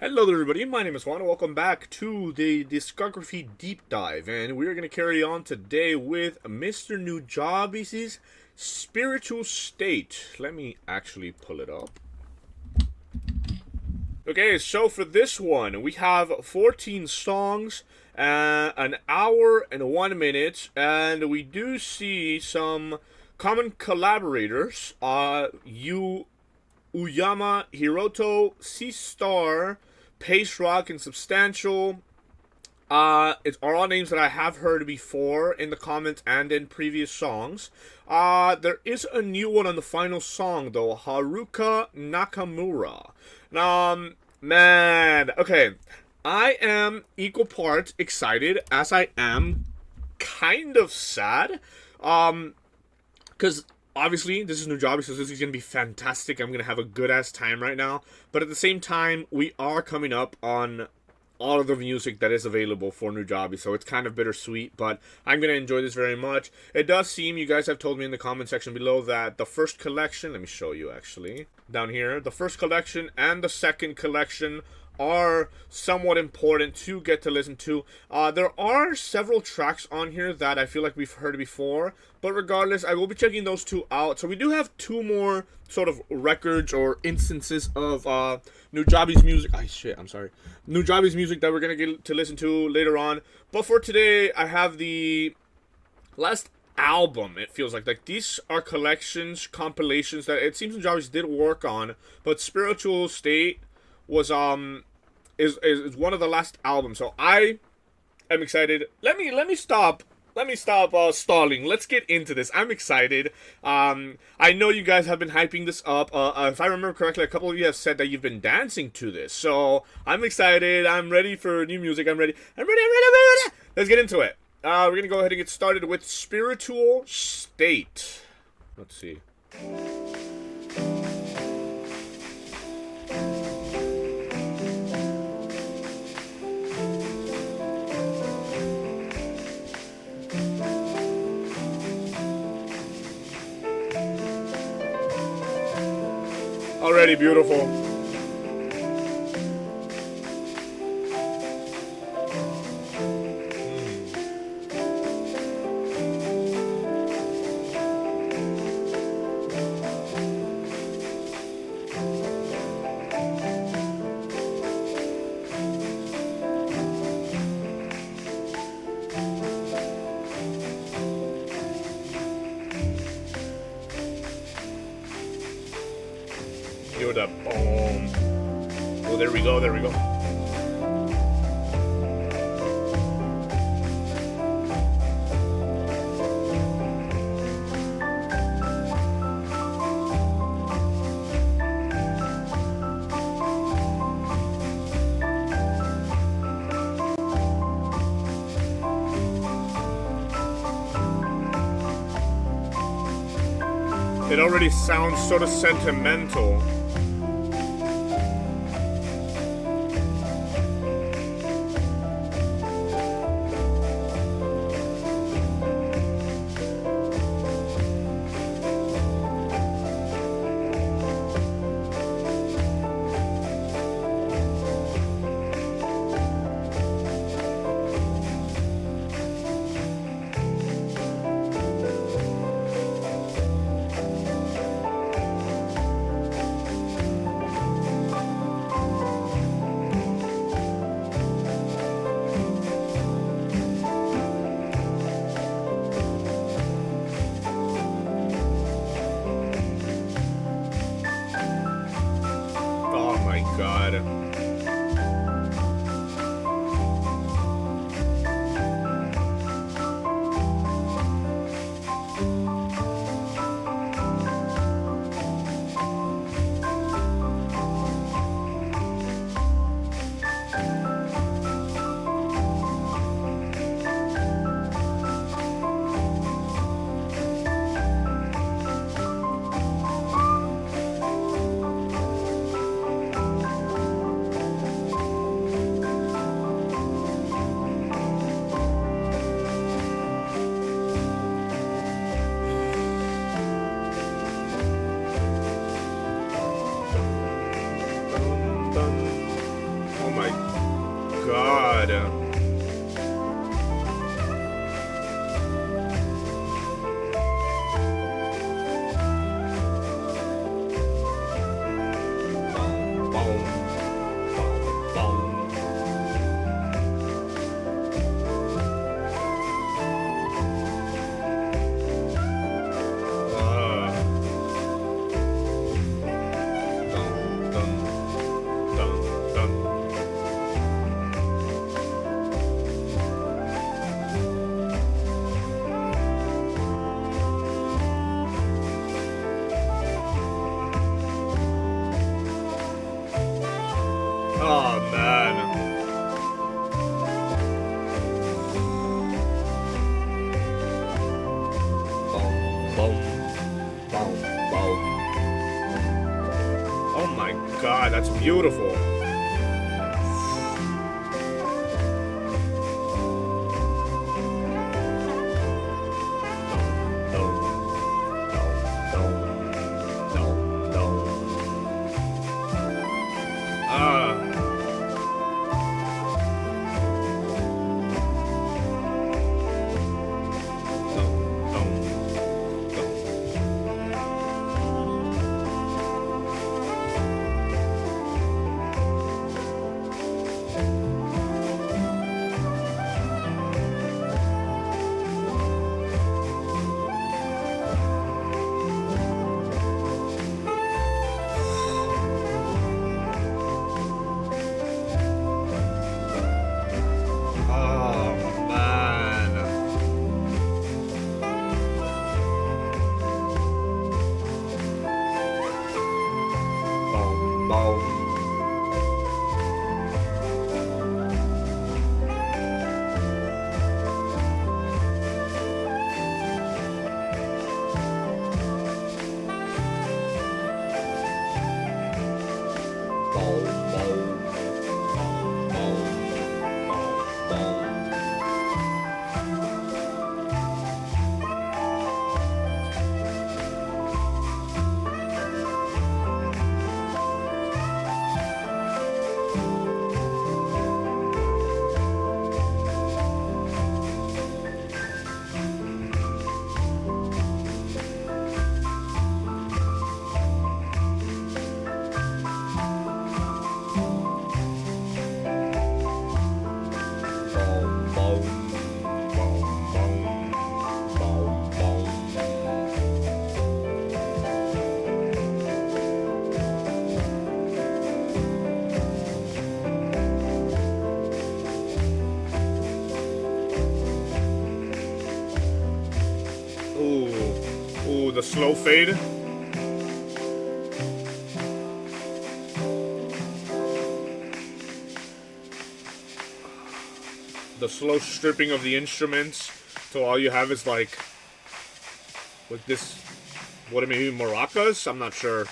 Hello there everybody, my name is Juan and welcome back to the Discography Deep Dive, and we're going to carry on today with Mr. Nujabes' Spiritual State. Let me actually pull it up. Okay, so for this one, we have 14 songs, an hour and 1 minute, and we do see some common collaborators. Uyama, Hiroto, C-Star, Pace Rock, and Substantial. It's all names that I have heard before in the comments and in previous songs. There is a new one on the final song though, Haruka Nakamura. Man, okay. I am equal parts excited as I am kind of sad. Because obviously this is Nujabe, so this is going to be fantastic. I'm going to have a good ass time right now. But at the same time, we are coming up on all of the music that is available for Nujabe, so it's kind of bittersweet, but I'm going to enjoy this very much. It does seem, you guys have told me in the comment section below, that the first collection, let me show you actually, down here, the first collection and the second collection are somewhat important to get to listen to. There are several tracks on here that I feel like we've heard before, but regardless, I will be checking those two out. So we do have two more sort of records or instances of Nujabe's music. Nujabe's music that we're gonna get to listen to later on. But for today, I have the last album. It feels like these are collections, compilations that it seems Nujabe's did work on, but Spiritual State was is one of the last albums. So I am excited. Let me stop stalling. Let's get into this. I'm excited. I know you guys have been hyping this up. If I remember correctly, a couple of you have said that you've been dancing to this. So I'm excited. I'm ready for new music. I'm ready. Let's get into it. We're gonna go ahead and get started with Spiritual State. Let's see. Already beautiful. Yo, the boom. Oh, there we go, there we go. It already sounds sort of sentimental. Oh my god. Oh man. Boom, boom, boom, boom. Oh my god, that's beautiful. Ooh, the slow fade. The slow stripping of the instruments, so all you have is like this, what, maybe maracas? I'm not sure.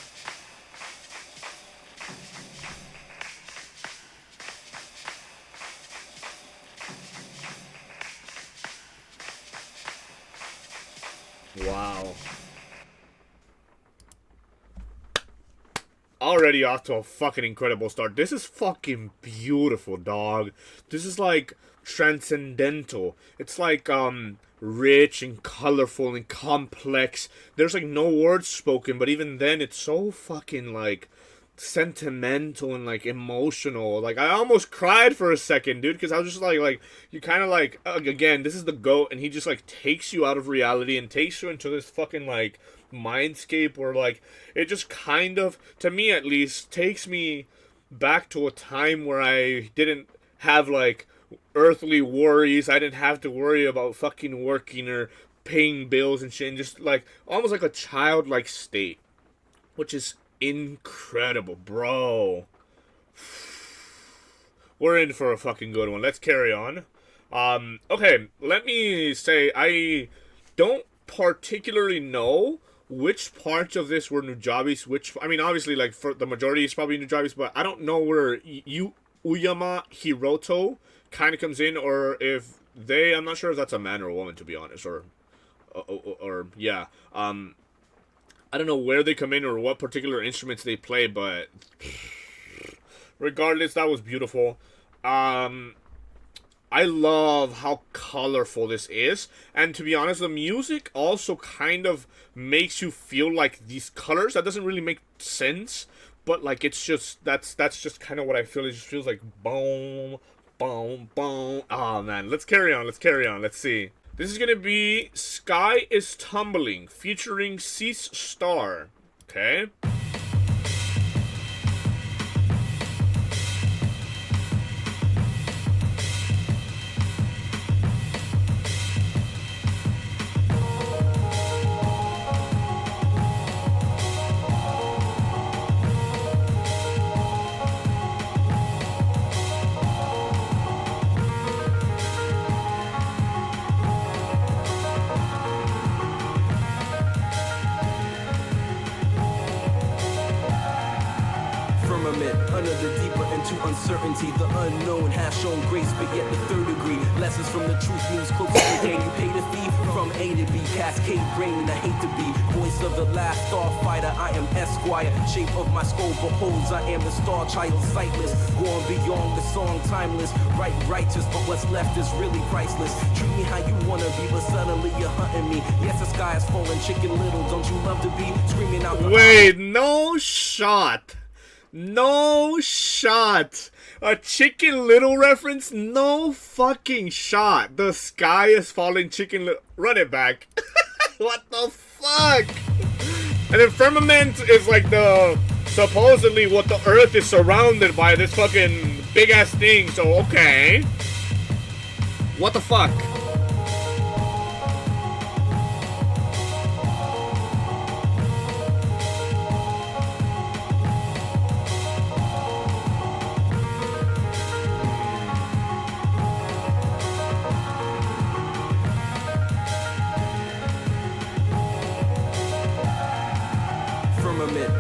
Wow. Already off to a fucking incredible start. This is fucking beautiful, dog. This is like transcendental. It's like rich and colorful and complex. There's like no words spoken, but even then it's so fucking like sentimental and like emotional. Like I almost cried for a second, dude, because I was just like you kind of like, again, this is the GOAT, and he just like takes you out of reality and takes you into this fucking like mindscape where like it just kind of, to me at least, takes me back to a time where I didn't have like earthly worries. I didn't have to worry about fucking working or paying bills and shit, and just like almost like a childlike state, which is incredible, bro. We're in for a fucking good one. Let's carry on. Okay, let me say, I don't particularly know which parts of this were Nujabes, I mean, obviously, like, for the majority is probably Nujabes, but I don't know where Uyama Hiroto kind of comes in, or if I'm not sure if that's a man or a woman, to be honest, or yeah. I don't know where they come in or what particular instruments they play, but regardless, that was beautiful. I love how colorful this is, and to be honest, the music also kind of makes you feel like these colors. That doesn't really make sense, but like it's just that's just kind of what I feel. It just feels like boom, boom, boom. Oh man, let's carry on. Let's carry on. Let's see. This is gonna be Sky is Tumbling featuring Cease Star. Okay. Under the deeper into uncertainty, the unknown has shown grace, but yet the third degree. Lessons from the truth moves closer. Can you pay the fee? From A to B, cascade brain, I hate to be voice of the last starfighter. I am Esquire, shape of my skull beholds. I am the star child, sightless, going beyond the song, timeless. Right, righteous, but what's left is really priceless. Treat me how you wanna be, but suddenly you're hunting me. Yes, the sky is falling, chicken little. Don't you love to be screaming out? Wait, no shot. No shot. A Chicken Little reference? No fucking shot. The sky is falling, Chicken Little. Run it back. What the fuck? And then firmament is like the supposedly what the earth is surrounded by, this fucking big ass thing. So okay. What the fuck?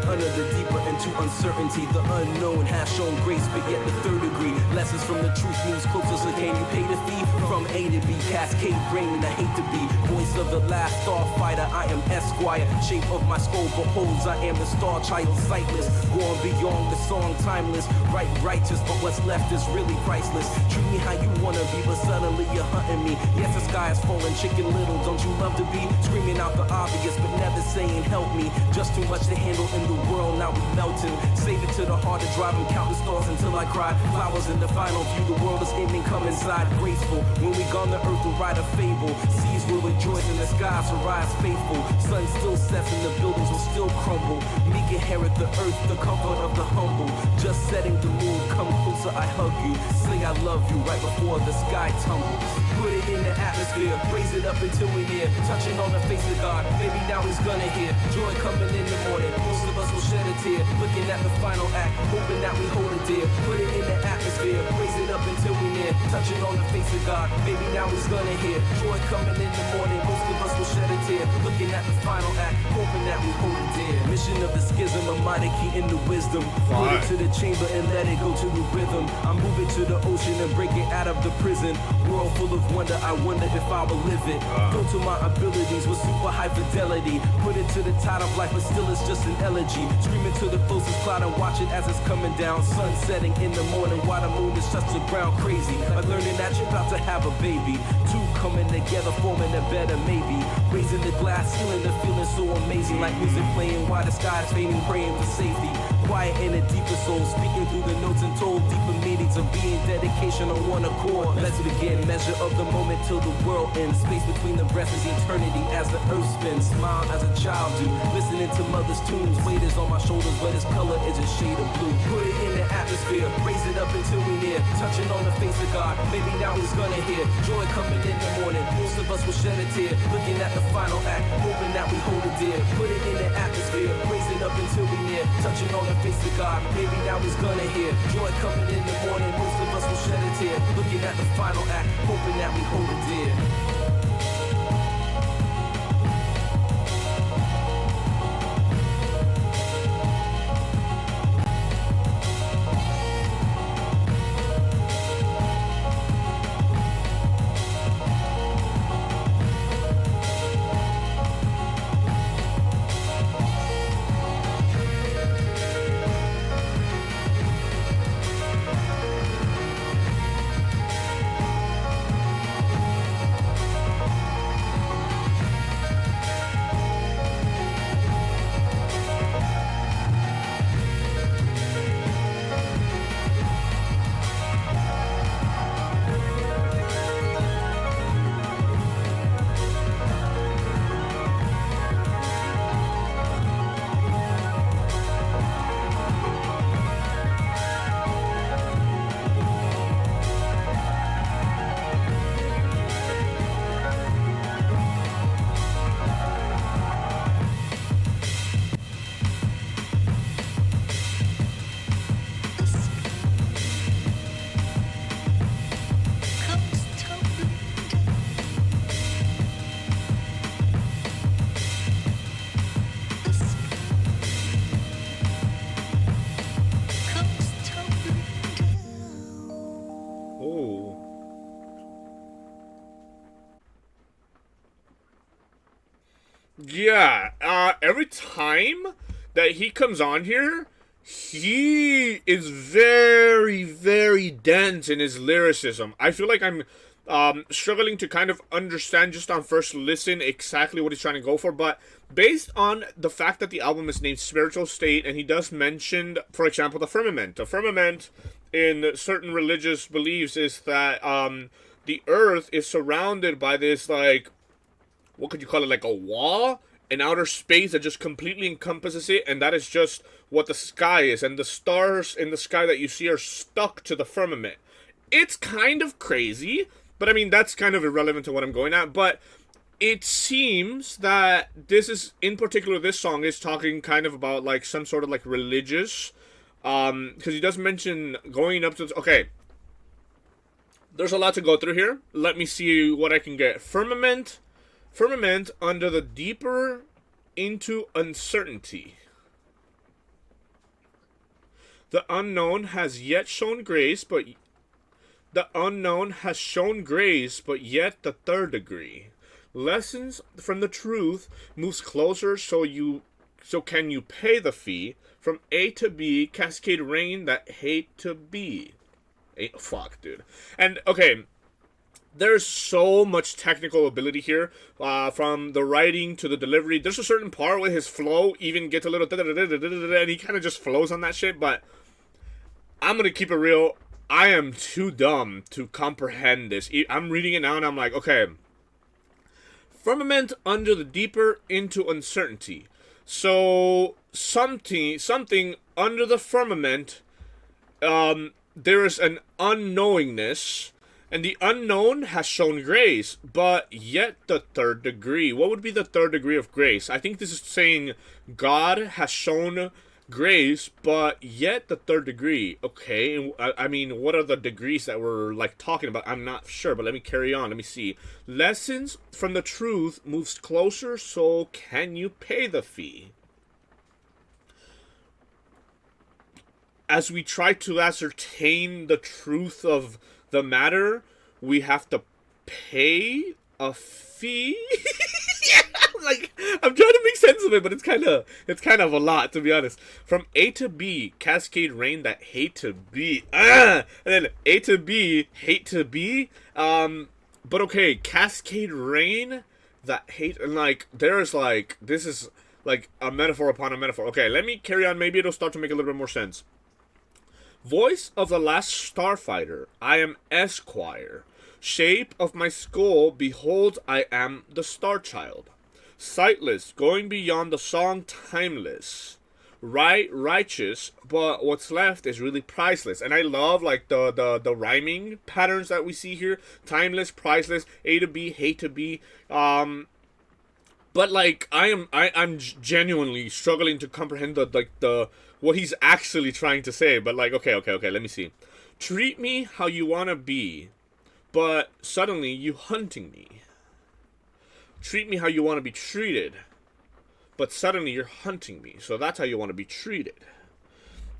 Under the deeper into uncertainty, the unknown has shown grace, but yet the third degree. Lessons from the truth moves closer, so can you pay the fee? From A to B, cascade brain, I hate to be voice of the last starfighter. I am Esquire, shape of my skull beholds. I am the star child, sightless, going beyond the song, timeless. Right, righteous, but what's left is really priceless. Treat me how you wanna be, but suddenly you're hunting me. Yes, the sky is falling, chicken little. Don't you love to be screaming out the obvious, but never saying help me? Just too much to handle in the world, now we melting. Save it to the heart to drive and count the stars until I cry. Flowers in the final view, the world is ending, come inside graceful. When we gone, the earth will write a fable. Seas will rejoice and the skies will rise faithful. Sun still sets and the buildings will still crumble. Meek inherit the earth, the comfort of the humble. Just setting the mood, come closer, I hug you. Say I love you right before the sky tumbles. Put it in the atmosphere, raise it up until we're near. Touching on the face of God, maybe now he's gonna hear. Joy coming in the morning, most of us will shed a tear. Looking at the final act, hoping that we hold it dear. Put it in the atmosphere, raise it up until we're near. Touching on the face of God, maybe now he's gonna hear. Joy coming in the morning, most of us will shed a tear. Looking at the final act, hoping that we hold it dear. Mission of the schism, a mighty key in the wisdom. Put it to the chamber and let it go to the rhythm. I move it to the ocean and break it out of the prison. World full of wonder, I wonder if I will live it. Filter my abilities with super high fidelity. Put it to the tide of life, but still it's just an elegy. Screaming to the closest cloud and watch it as it's coming down. Sun setting in the morning while the moon is touched the ground crazy. Like learning that you're about to have a baby. Two coming together, forming a better maybe. Raising the glass, healing the feeling so amazing. Like music playing while the sky is fading, praying for safety. Quiet in a deeper soul, speaking through the notes and told deeper meanings of being dedication on one accord. Let's begin, measure of the moment till the world ends. Space between the breaths is eternity as the earth spins. Smile as a child do, listening to mother's tunes. Weight is on my shoulders, but its color is a shade of blue. Put it in the atmosphere, raise it up until we near. Touching on the face of God, maybe now he's gonna hear. Joy coming in the morning, most of us will shed a tear. Looking at the final act, hoping that we hold it dear. Put it in the atmosphere, raise it up until we near. Touching on the face of God, maybe now he's gonna hear. Joy coming in the morning, most of us will shed a tear. Looking at the final act, hoping that we hold it dear. Yeah, every time that he comes on here, he is very, very dense in his lyricism. I feel like I'm struggling to kind of understand just on first listen exactly what he's trying to go for, but based on the fact that the album is named Spiritual State, and he does mention, for example, the firmament. The firmament in certain religious beliefs is that the earth is surrounded by this, like, what could you call it, like a wall, an outer space that just completely encompasses it, and that is just what the sky is, and the stars in the sky that you see are stuck to the firmament. It's kind of crazy, but I mean, that's kind of irrelevant to what I'm going at, but it seems that this is, in particular, this song is talking kind of about, like, some sort of, like, religious, because he does mention going up to, okay, there's a lot to go through here. Let me see what I can get. Firmament under the deeper into uncertainty. The unknown has yet shown grace, but the unknown has shown grace, but yet the third degree. Lessons from the truth moves closer, so can you pay the fee? From A to B, cascade rain that hate to be. Fuck, dude. And okay, there's so much technical ability here, from the writing to the delivery. There's a certain part where his flow even gets a little and he kind of just flows on that shit, but I'm gonna keep it real. I am too dumb to comprehend this. I'm reading it now and I'm like, okay. Firmament under the deeper into uncertainty. So something under the firmament, there is an unknowingness, and the unknown has shown grace, but yet the third degree. What would be the third degree of grace? I think this is saying God has shown grace, but yet the third degree. Okay, I mean, what are the degrees that we're, like, talking about? I'm not sure, but let me carry on. Let me see. Lessons from the truth moves closer, so can you pay the fee? As we try to ascertain the truth of the matter, we have to pay a fee. Like, I'm trying to make sense of it, but it's kind of a lot, to be honest. From A to B, cascade rain that hate to be. And then A to B, hate to be. But okay, cascade rain that hate, and like, there's like, this is like a metaphor upon a metaphor. Okay, let me carry on. Maybe it'll start to make a little bit more sense. Voice of the last starfighter, I am Esquire. Shape of my skull, behold, I am the star child. Sightless, going beyond the song, timeless. Righteous, but what's left is really priceless. And I love, like, the rhyming patterns that we see here. Timeless, priceless, A to B, hate to be. But like, I'm genuinely struggling to comprehend the what he's actually trying to say. But like, okay, let me see. Treat me how you wanna be, but suddenly you hunting me. Treat me how you want to be treated, but suddenly you're hunting me. So that's how you want to be treated.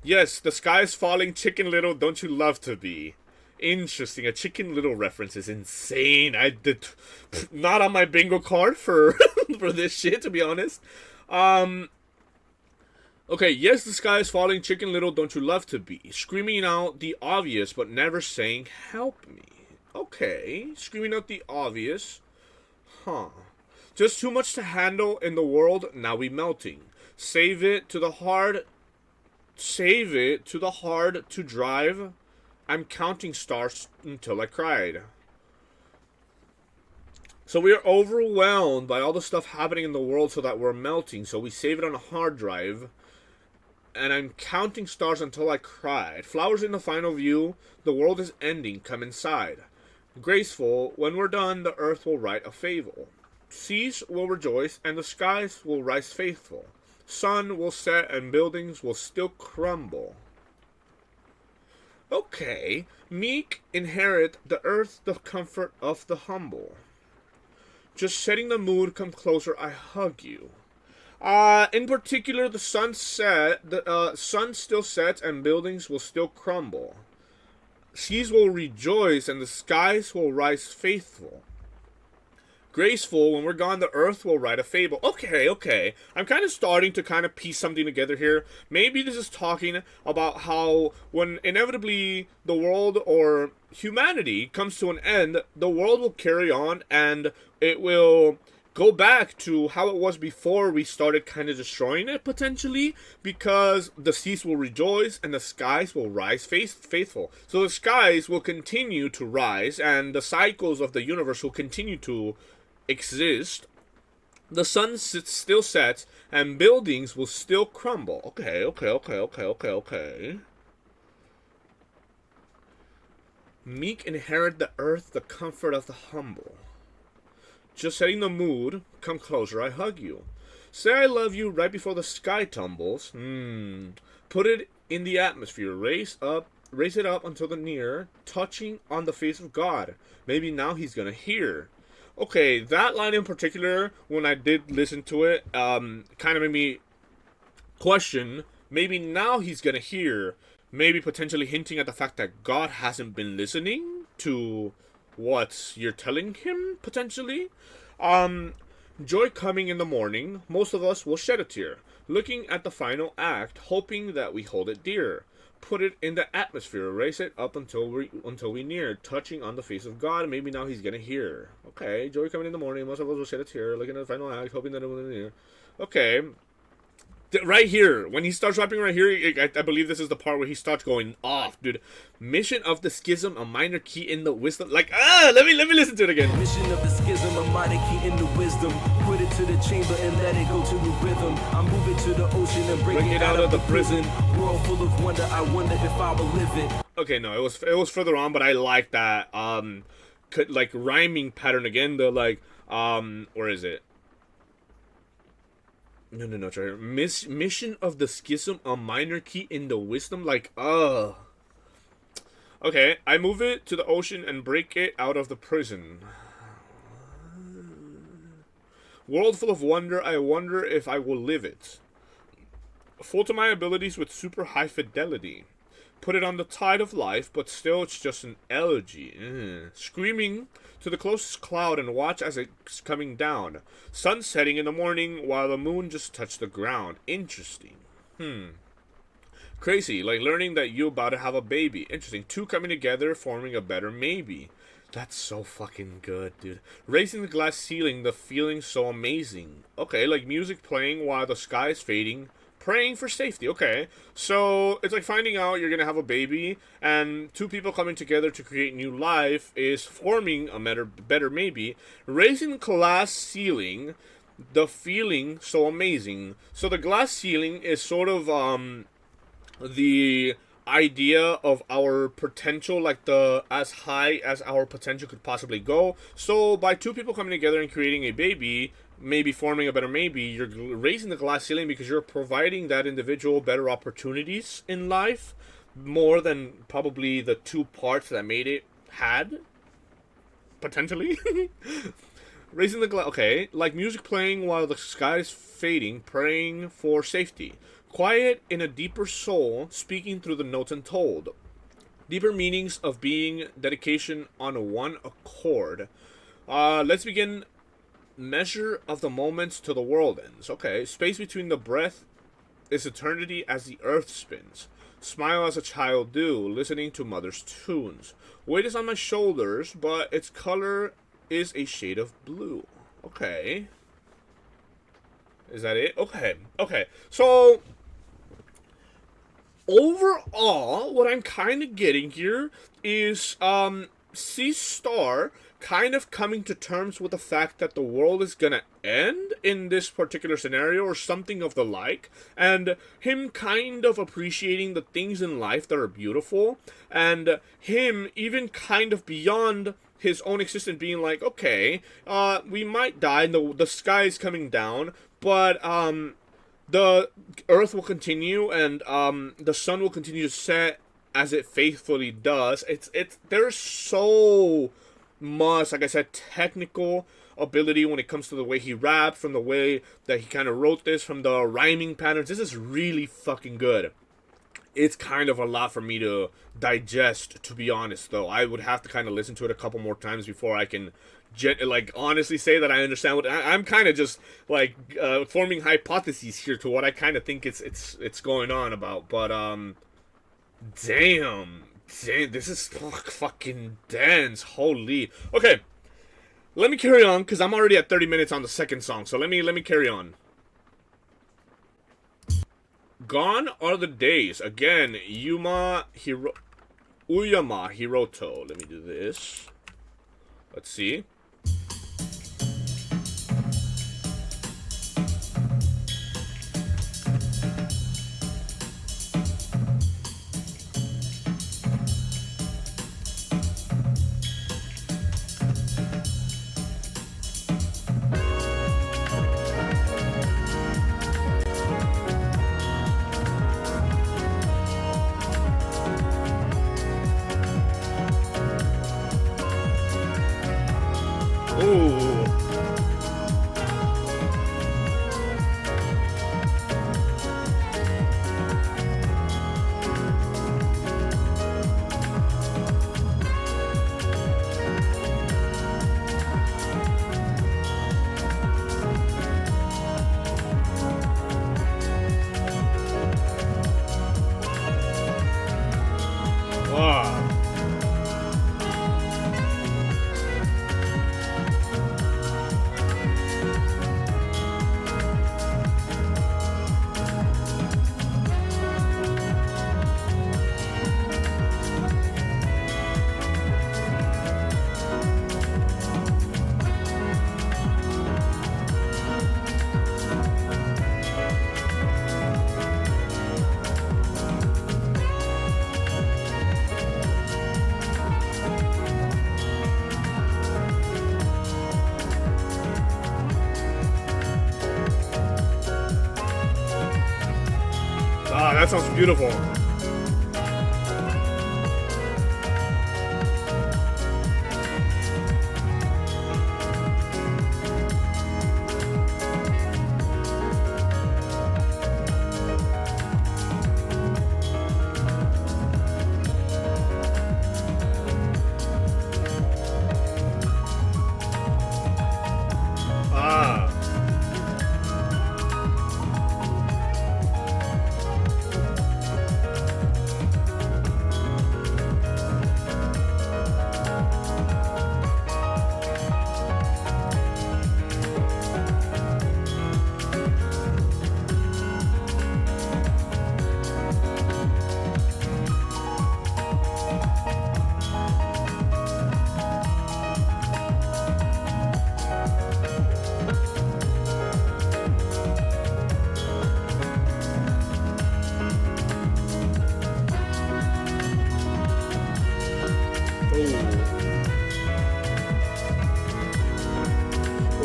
Yes, the sky is falling, Chicken Little, don't you love to be? Interesting. A Chicken Little reference is insane. I did not on my bingo card for for this shit, to be honest. Okay, yes, the sky is falling, Chicken Little, don't you love to be? Screaming out the obvious, but never saying help me. Okay, screaming out the obvious. Huh. Just too much to handle in the world, now we melting. Save it to the hard to drive. I'm counting stars until I cried. So we are overwhelmed by all the stuff happening in the world so that we're melting. So we save it on a hard drive. And I'm counting stars until I cried. Flowers in the final view. The world is ending. Come inside. Graceful. When we're done, the earth will write a fable. Seas will rejoice and the skies will rise faithful. Sun will set and buildings will still crumble. Okay. Meek inherit the earth, the comfort of the humble. Just setting the mood, come closer, I hug you. In particular, the sun still sets and buildings will still crumble. Seas will rejoice and the skies will rise faithful. graceful. When we're gone, the earth will write a fable. Okay. I'm kind of starting to kind of piece something together here. Maybe this is talking about how when inevitably the world or humanity comes to an end, the world will carry on and it will go back to how it was before we started kind of destroying it, potentially, because the seas will rejoice and the skies will rise faithful. So the skies will continue to rise and the cycles of the universe will continue to exist. The sun still sets and buildings will still crumble. Okay. Meek inherit the earth, the comfort of the humble. Just setting the mood, come closer, I hug you. Say I love you right before the sky tumbles. Put it in the atmosphere, raise it up until the near, touching on the face of God. Maybe now he's gonna hear. Okay, that line in particular, when I did listen to it, kind of made me question, maybe now he's gonna hear, maybe potentially hinting at the fact that God hasn't been listening to what you're telling him, potentially. Joy coming in the morning, most of us will shed a tear, looking at the final act, hoping that we hold it dear. Put it in the atmosphere, raise it up until we near, touching on the face of God. Maybe now he's gonna hear. Okay, joy coming in the morning, most of us will shed a tear, looking at the final act, hoping that it will near. Okay. Right here, when he starts rapping right here, I believe this is the part where he starts going off, dude. Mission of the schism, a minor key in the wisdom. Like, let me listen to it again. Mission of the schism, a minor key in the wisdom. Put it to the chamber and let it go to the rhythm. I move it to the ocean and break it out of the prison. World full of wonder, I wonder if I will live it. Okay, no, it was further on, but I like that, like, rhyming pattern again, the, like, where is it? No, it's right here. Mission of the schism, a minor key in the wisdom. Like, okay, I move it to the ocean and break it out of the prison. World full of wonder, I wonder if I will live it. Full to my abilities with super high fidelity. Put it on the tide of life, but still it's just an elegy. Screaming to the closest cloud and watch as it's coming down. Sun setting in the morning while the moon just touched the ground. Interesting. Crazy, like learning that you about to have a baby. Interesting. Two coming together, forming a better maybe. That's so fucking good, dude. Raising the glass ceiling, the feeling so amazing. Okay, like music playing while the sky is fading. Praying for safety. Okay, so it's like finding out you're gonna have a baby, and two people coming together to create new life is forming a better maybe. Raising the glass ceiling, the feeling so amazing. So the glass ceiling is sort of the idea of our potential, like the as high as our potential could possibly go. So by two people coming together and creating a baby, maybe forming a better maybe, you're raising the glass ceiling because you're providing that individual better opportunities in life, more than probably the two parts that made it had, potentially. Raising the glass, okay, like music playing while the sky is fading, praying for safety. Quiet in a deeper soul, speaking through the notes untold. Deeper meanings of being, dedication on one accord. Let's begin. Measure of the moments till the world ends. Okay, space between the breath is eternity as the earth spins. Smile as a child do, listening to mother's tunes. Weight is on my shoulders, but its color is a shade of blue. Okay. Is that it? Okay. So, overall, what I'm kind of getting here is, C Star kind of coming to terms with the fact that the world is gonna end in this particular scenario or something of the like, and him kind of appreciating the things in life that are beautiful, and him even kind of beyond his own existence being like, okay, we might die and the sky is coming down, but the earth will continue and the sun will continue to set as it faithfully does. There's so much, like I said, technical ability when it comes to the way he rapped, from the way that he kind of wrote this, from the rhyming patterns. This is really fucking good. It's kind of a lot for me to digest, to be honest, though. I would have to kind of listen to it a couple more times before I can like honestly say that I understand what I'm kind of just like forming hypotheses here to what I kind of think it's going on about. But damn, this is fucking dense. Holy. Okay, let me carry on because I'm already at 30 minutes on the second song. So let me carry on. Gone are the days. Again, Uyama Hiroto. Let me do this. Let's see. That sounds beautiful.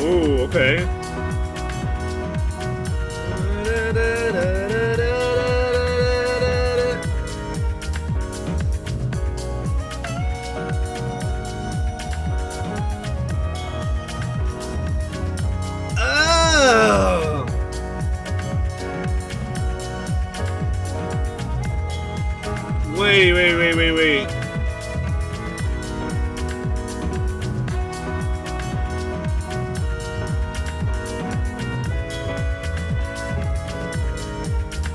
Ooh, okay. Oh! Wait.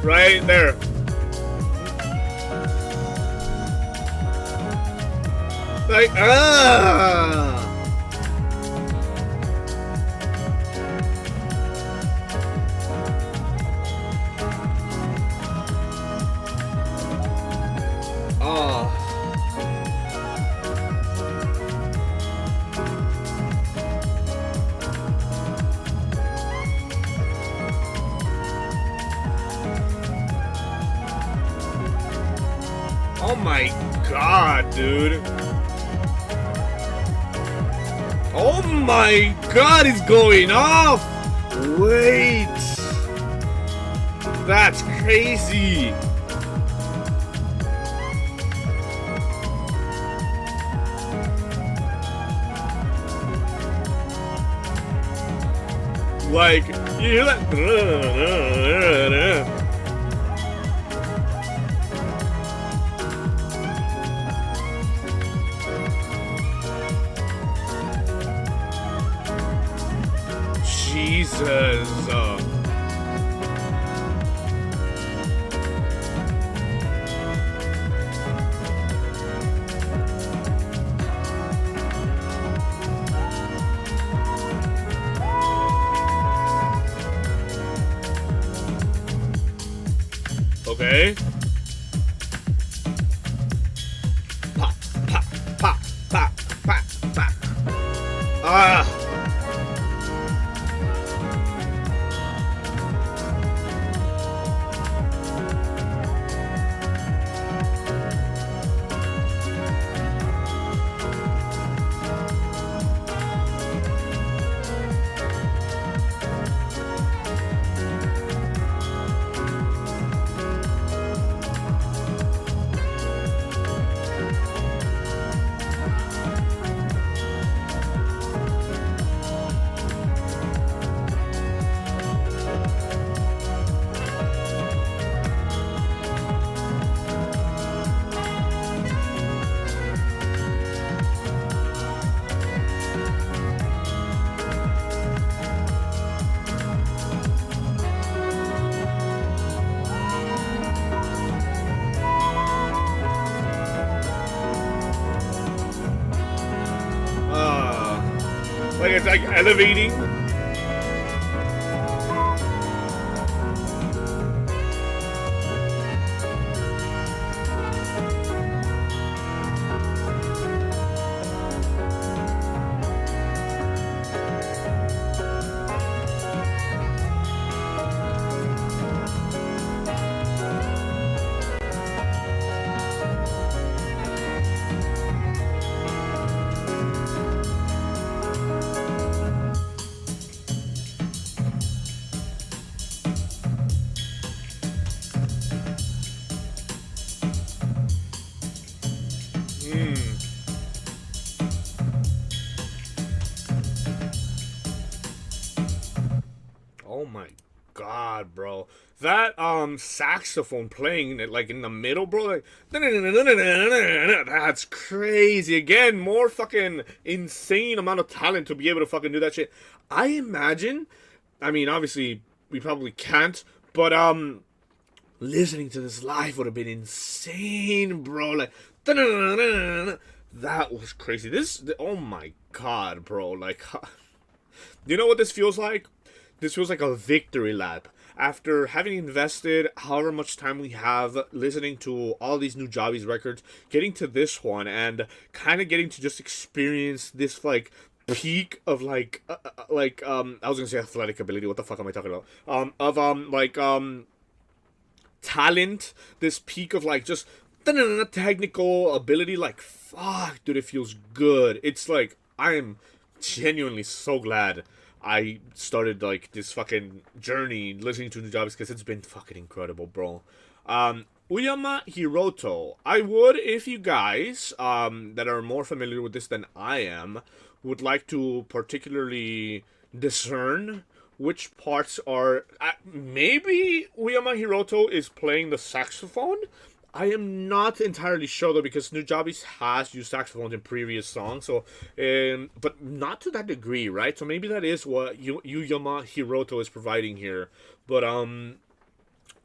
Right there. Like, Oh my god, dude. Oh my god, he's going off! Wait. That's crazy. Like, you hear that? Jesus. Okay. Pop, pop, pop, pop, pop, pop. Ah. Like it's like elevating. Oh my god, bro. That saxophone playing it like in the middle, bro, like that's crazy. Again, more fucking insane amount of talent to be able to fucking do that shit. I imagine, I mean, obviously we probably can't, but listening to this live would have been insane, bro. Like that was crazy. Oh my god, bro. Like, you know what this feels like? This feels like a victory lap. After having invested however much time we have listening to all these Nujabes records, getting to this one and kind of getting to just experience this like peak of like I was gonna say athletic ability. What the fuck am I talking about? Talent. This peak of like just technical ability. Like fuck, dude, it feels good. It's like I am genuinely so glad I started like this fucking journey listening to Nujabes because it's been fucking incredible, bro. Uyama Hiroto. I would, if you guys that are more familiar with this than I am, would like to particularly discern which parts are maybe Uyama Hiroto is playing the saxophone. I am not entirely sure though because Nujabes has used saxophones in previous songs, so but not to that degree, right? So maybe that is what Uyama Hiroto is providing here. But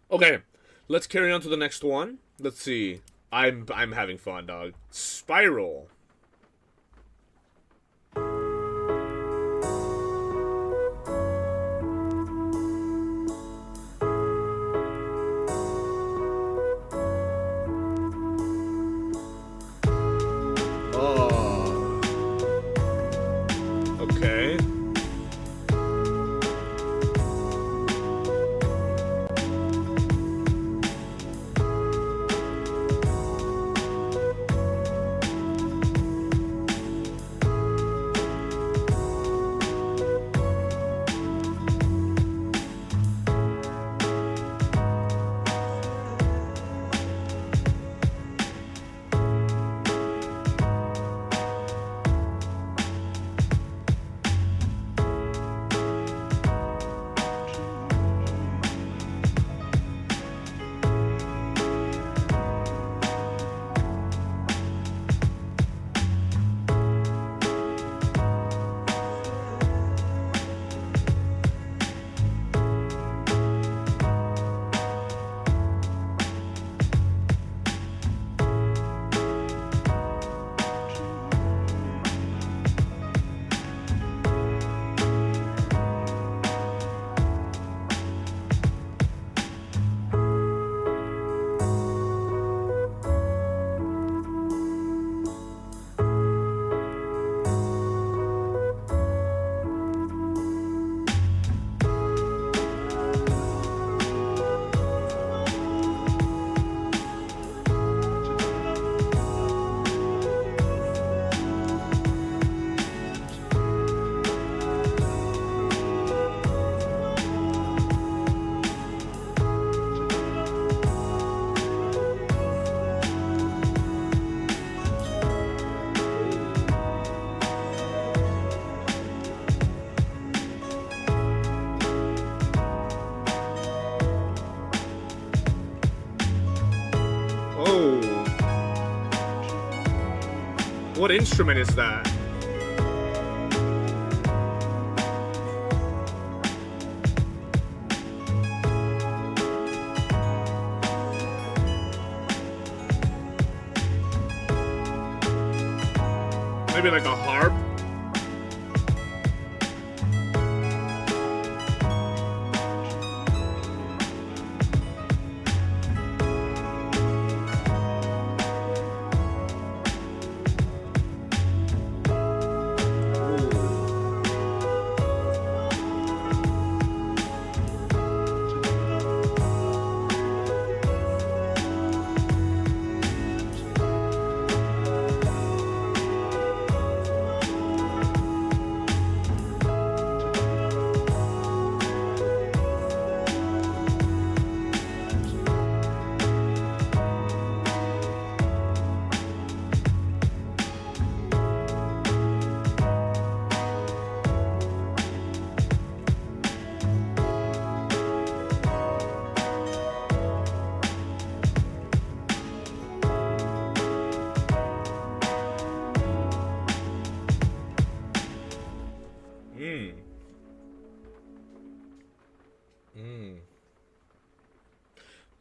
okay, let's carry on to the next one. Let's see. I'm having fun, dog. Spiral. Okay. Oh. What instrument is that? Maybe like a harp?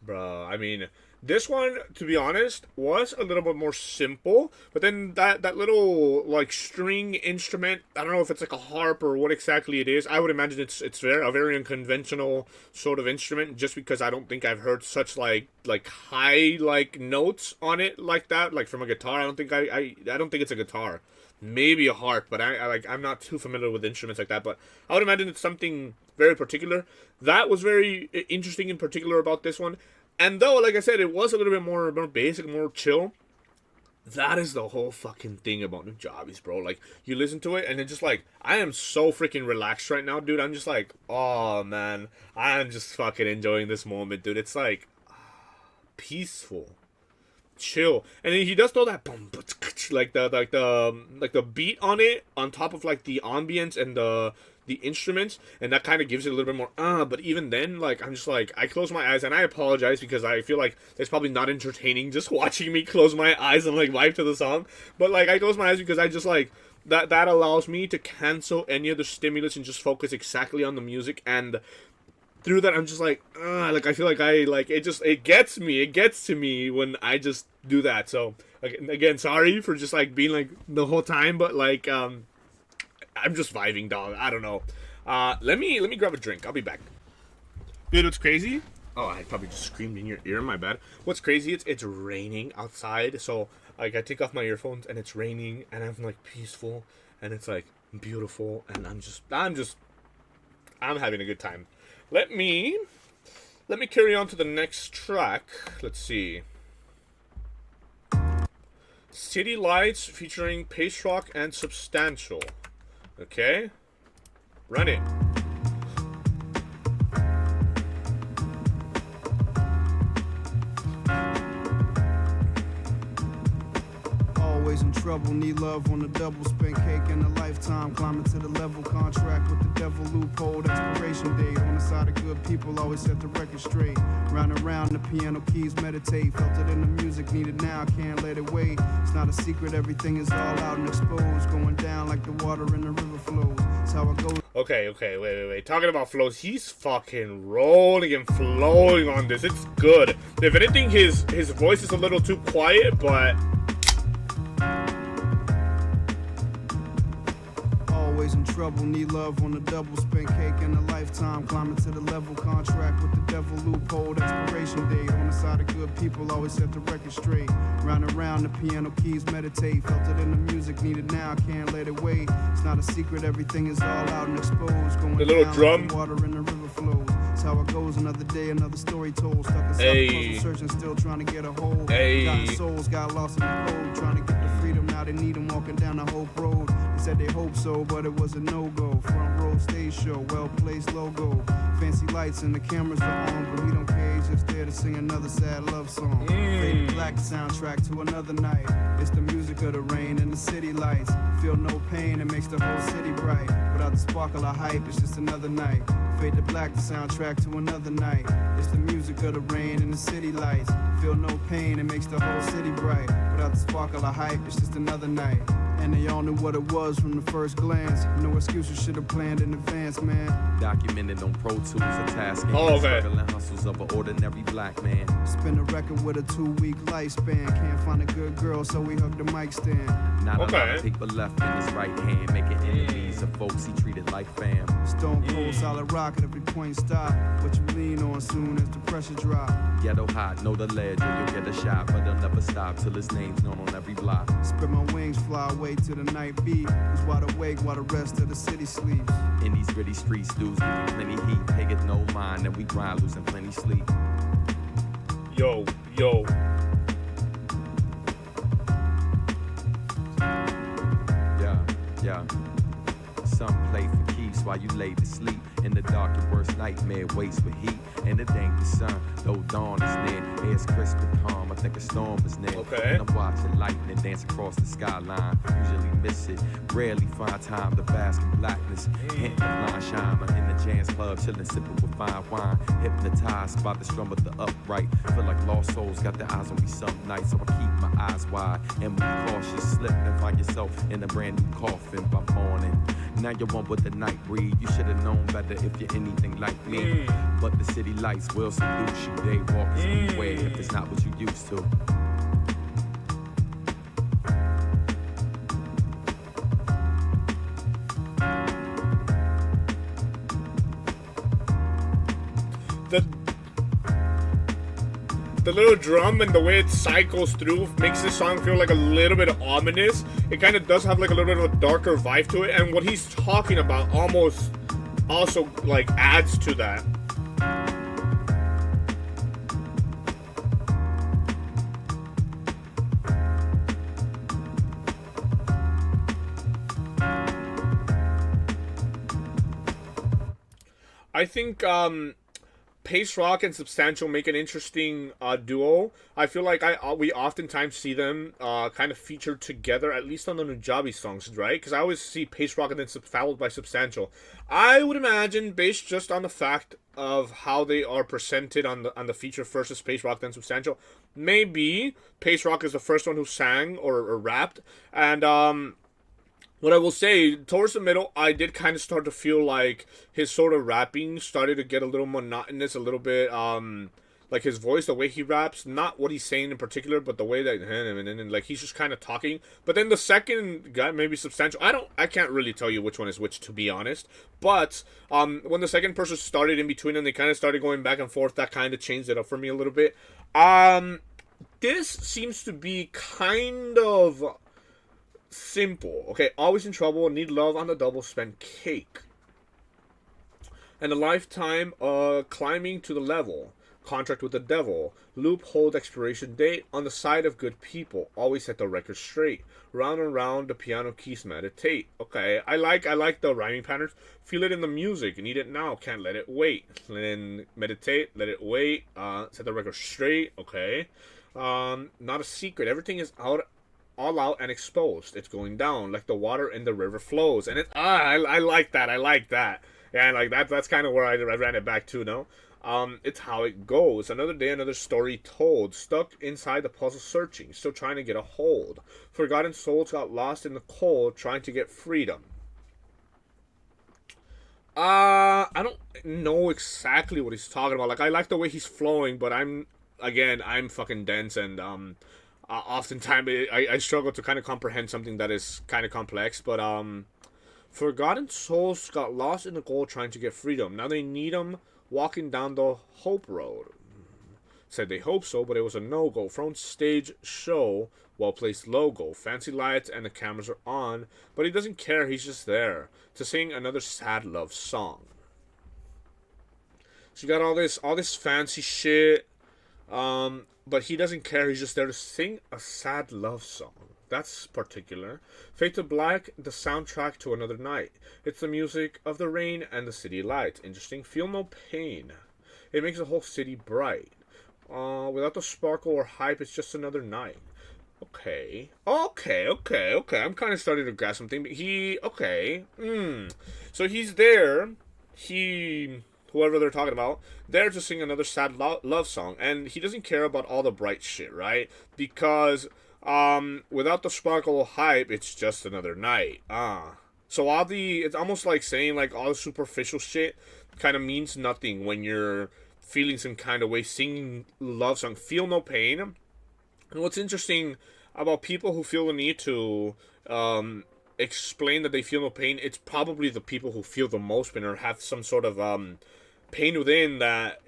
Bro, I mean, this one, to be honest, was a little bit more simple. But then that little like string instrument, I don't know if it's like a harp or what exactly it is. I would imagine it's a very unconventional sort of instrument, just because I don't think I've heard such like high like notes on it like that, like from a guitar. I don't think I don't think it's a guitar. Maybe a harp, but I'm not too familiar with instruments like that. But I would imagine it's something very particular. That was very interesting in particular about this one. And though, like I said, it was a little bit more basic, more chill. That is the whole fucking thing about Nujabes, bro. Like, you listen to it, and it's just like, I am so freaking relaxed right now, dude. I'm just like, oh, man. I'm just fucking enjoying this moment, dude. It's like, peaceful. Chill. And then he does throw that boom, like the beat on it, on top of like the ambience and the instruments, and that kind of gives it a little bit more but even then, like, I'm just like, I close my eyes, and I apologize because I feel like it's probably not entertaining just watching me close my eyes and like vibe to the song, but like I close my eyes because I just like that allows me to cancel any other stimulus and just focus exactly on the music. And through that, I'm just like I feel like it gets to me when I just do that. So again, sorry for just like being like the whole time, but like I'm just vibing, dog. I don't know. Let me grab a drink. I'll be back. Dude, what's crazy? Oh, I probably just screamed in your ear. My bad. What's crazy? It's raining outside, so like I take off my earphones and it's raining, and I'm like peaceful, and it's like beautiful, and I'm having a good time. Let me carry on to the next track. Let's see. City Lights featuring Pace Rock and Substantial. Okay. Run it. Always in trouble, need love on the double, spend cake in a lifetime, climbing to the level, contract with the devil, loophole, expiration date, on the side of good people, always set the record straight, round and round the piano keys, meditate, felt it in the music, need it now, can't let it wait, it's not a secret, everything is all out and exposed, going down like the water in the river flows, it's how it goes. Okay, wait. Talking about flows, he's fucking rolling and flowing on this. It's good. If anything, his voice is a little too quiet, but always in trouble, need love on the double, spend cake in a lifetime, climbing to the level, contract with the devil, loophole, expiration date, on the side of good people, always set the record straight, round and round the piano keys, meditate, felt it in the music, need it now, can't let it wait, it's not a secret, everything is all out and exposed, going the little down drum, like the water in the river flows, it's how it goes, another day, another story told, stuck in hey. searching, still trying to get a hold, hey. got souls, got lost in the cold, trying to get the freedom, now they need them walking down the Hope Road, they said they hope so, but it was a no-go, front row stage show, well-placed logo, fancy lights and the cameras are on, but we don't care, just there to sing another sad love song, faded black soundtrack to another night, it's the music of the rain and the city lights, feel no pain, it makes the whole city bright, without the sparkle of hype, it's just another night, fade to black, the soundtrack to another night, it's the music of the rain and the city lights, feel no pain, it makes the whole city bright. Without the sparkle of hype, it's just another night. And they all knew what it was from the first glance. No excuses, should have planned in advance, man. Documented on Pro Tools, a task and okay. struggling hustles of an ordinary black man. Spin a record with a 2-week lifespan. Can't find a good girl, so we hooked the mic stand. Not a lot Okay. of paper left in his right hand, making enemies of folks he treated like fam. Stone cold, solid rock at every point stop. What you lean on soon as the pressure drop. Ghetto hot, know the ledge, or you'll get a shot, but they'll never stop till his name's known on every block. Spread my wings, fly away to the night beat. Was wide awake while the rest of the city sleeps. In these gritty streets, dudes give you plenty heat. Take it no mind, and we grind, losing plenty sleep. Yo. Yeah. Some play for keeps while you lay to sleep. In the dark, your worst nightmare waits with heat. And it ain't the sun, though dawn is near. Air's crisp and calm, I think a storm is near. Okay. And I'm watching lightning dance across the skyline. Usually miss it, rarely find time to bask in blackness. Hint of line shine, I'm in the jazz club, chilling, sipping with fine wine. Hypnotized by the strum of the upright. Feel like lost souls got their eyes on me some nights. So I keep my eyes wide and move cautious. Slip and find yourself in a brand new coffin by morning. Now you're one with the night breed. You should have known better if you're anything like me. But the city lights will seduce you. They walk the speedway if it's not what you used to. The little drum and the way it cycles through makes this song feel like a little bit ominous. It kind of does have like a little bit of a darker vibe to it, and what he's talking about almost also like adds to that. I think Pace Rock and Substantial make an interesting duo. I feel like we oftentimes see them kind of featured together, at least on the Nujabe songs, right? Because I always see Pace Rock and then followed by Substantial. I would imagine, based just on the fact of how they are presented on the feature first as Pace Rock then Substantial, maybe Pace Rock is the first one who sang or rapped, and what I will say, towards the middle, I did kind of start to feel like his sort of rapping started to get a little monotonous, a little bit, like his voice, the way he raps, not what he's saying in particular, but the way that, and like, he's just kind of talking. But then the second guy, maybe Substantial, I can't really tell you which one is which, to be honest. But, when the second person started in between and they kind of started going back and forth, that kind of changed it up for me a little bit. This seems to be kind of simple. Okay, always in trouble, need love on the double, spend cake. And a lifetime climbing to the level. Contract with the devil. Loophole expiration date. On the side of good people. Always set the record straight. Round and round the piano keys meditate. Okay, I like the rhyming patterns. Feel it in the music. Need it now. Can't let it wait. Then meditate. Let it wait. Set the record straight. Okay. Not a secret. Everything is all out and exposed. It's going down like the water in the river flows. And I like that. Yeah, like that's kind of where I ran it back to, no? It's how it goes. Another day, another story told. Stuck inside the puzzle searching, still trying to get a hold. Forgotten souls got lost in the cold, trying to get freedom. I don't know exactly what he's talking about. Like, I like the way he's flowing, but I'm fucking dense, and oftentimes I struggle to kind of comprehend something that is kind of complex. But forgotten souls got lost in the goal trying to get freedom. Now they need them walking down the hope road. Said they hope so, but it was a no-go. Front stage show, well-placed logo, fancy lights, and the cameras are on. But he doesn't care, he's just there to sing another sad love song. So you got all this fancy shit, but he doesn't care, he's just there to sing a sad love song. That's particular. Fade to black, the soundtrack to another night. It's the music of the rain and the city lights. Interesting. Feel no pain. It makes the whole city bright. Without the sparkle or hype, it's just another night. Okay. I'm kind of starting to grasp something. So he's there. He whoever they're talking about, there to sing another sad love song. And he doesn't care about all the bright shit, right? Because without the sparkle hype, it's just another night. So it's almost like saying like all the superficial shit kind of means nothing when you're feeling some kind of way, singing love song. Feel no pain. And what's interesting about people who feel the need to explain that they feel no pain, it's probably the people who feel the most pain or have some sort of pain within that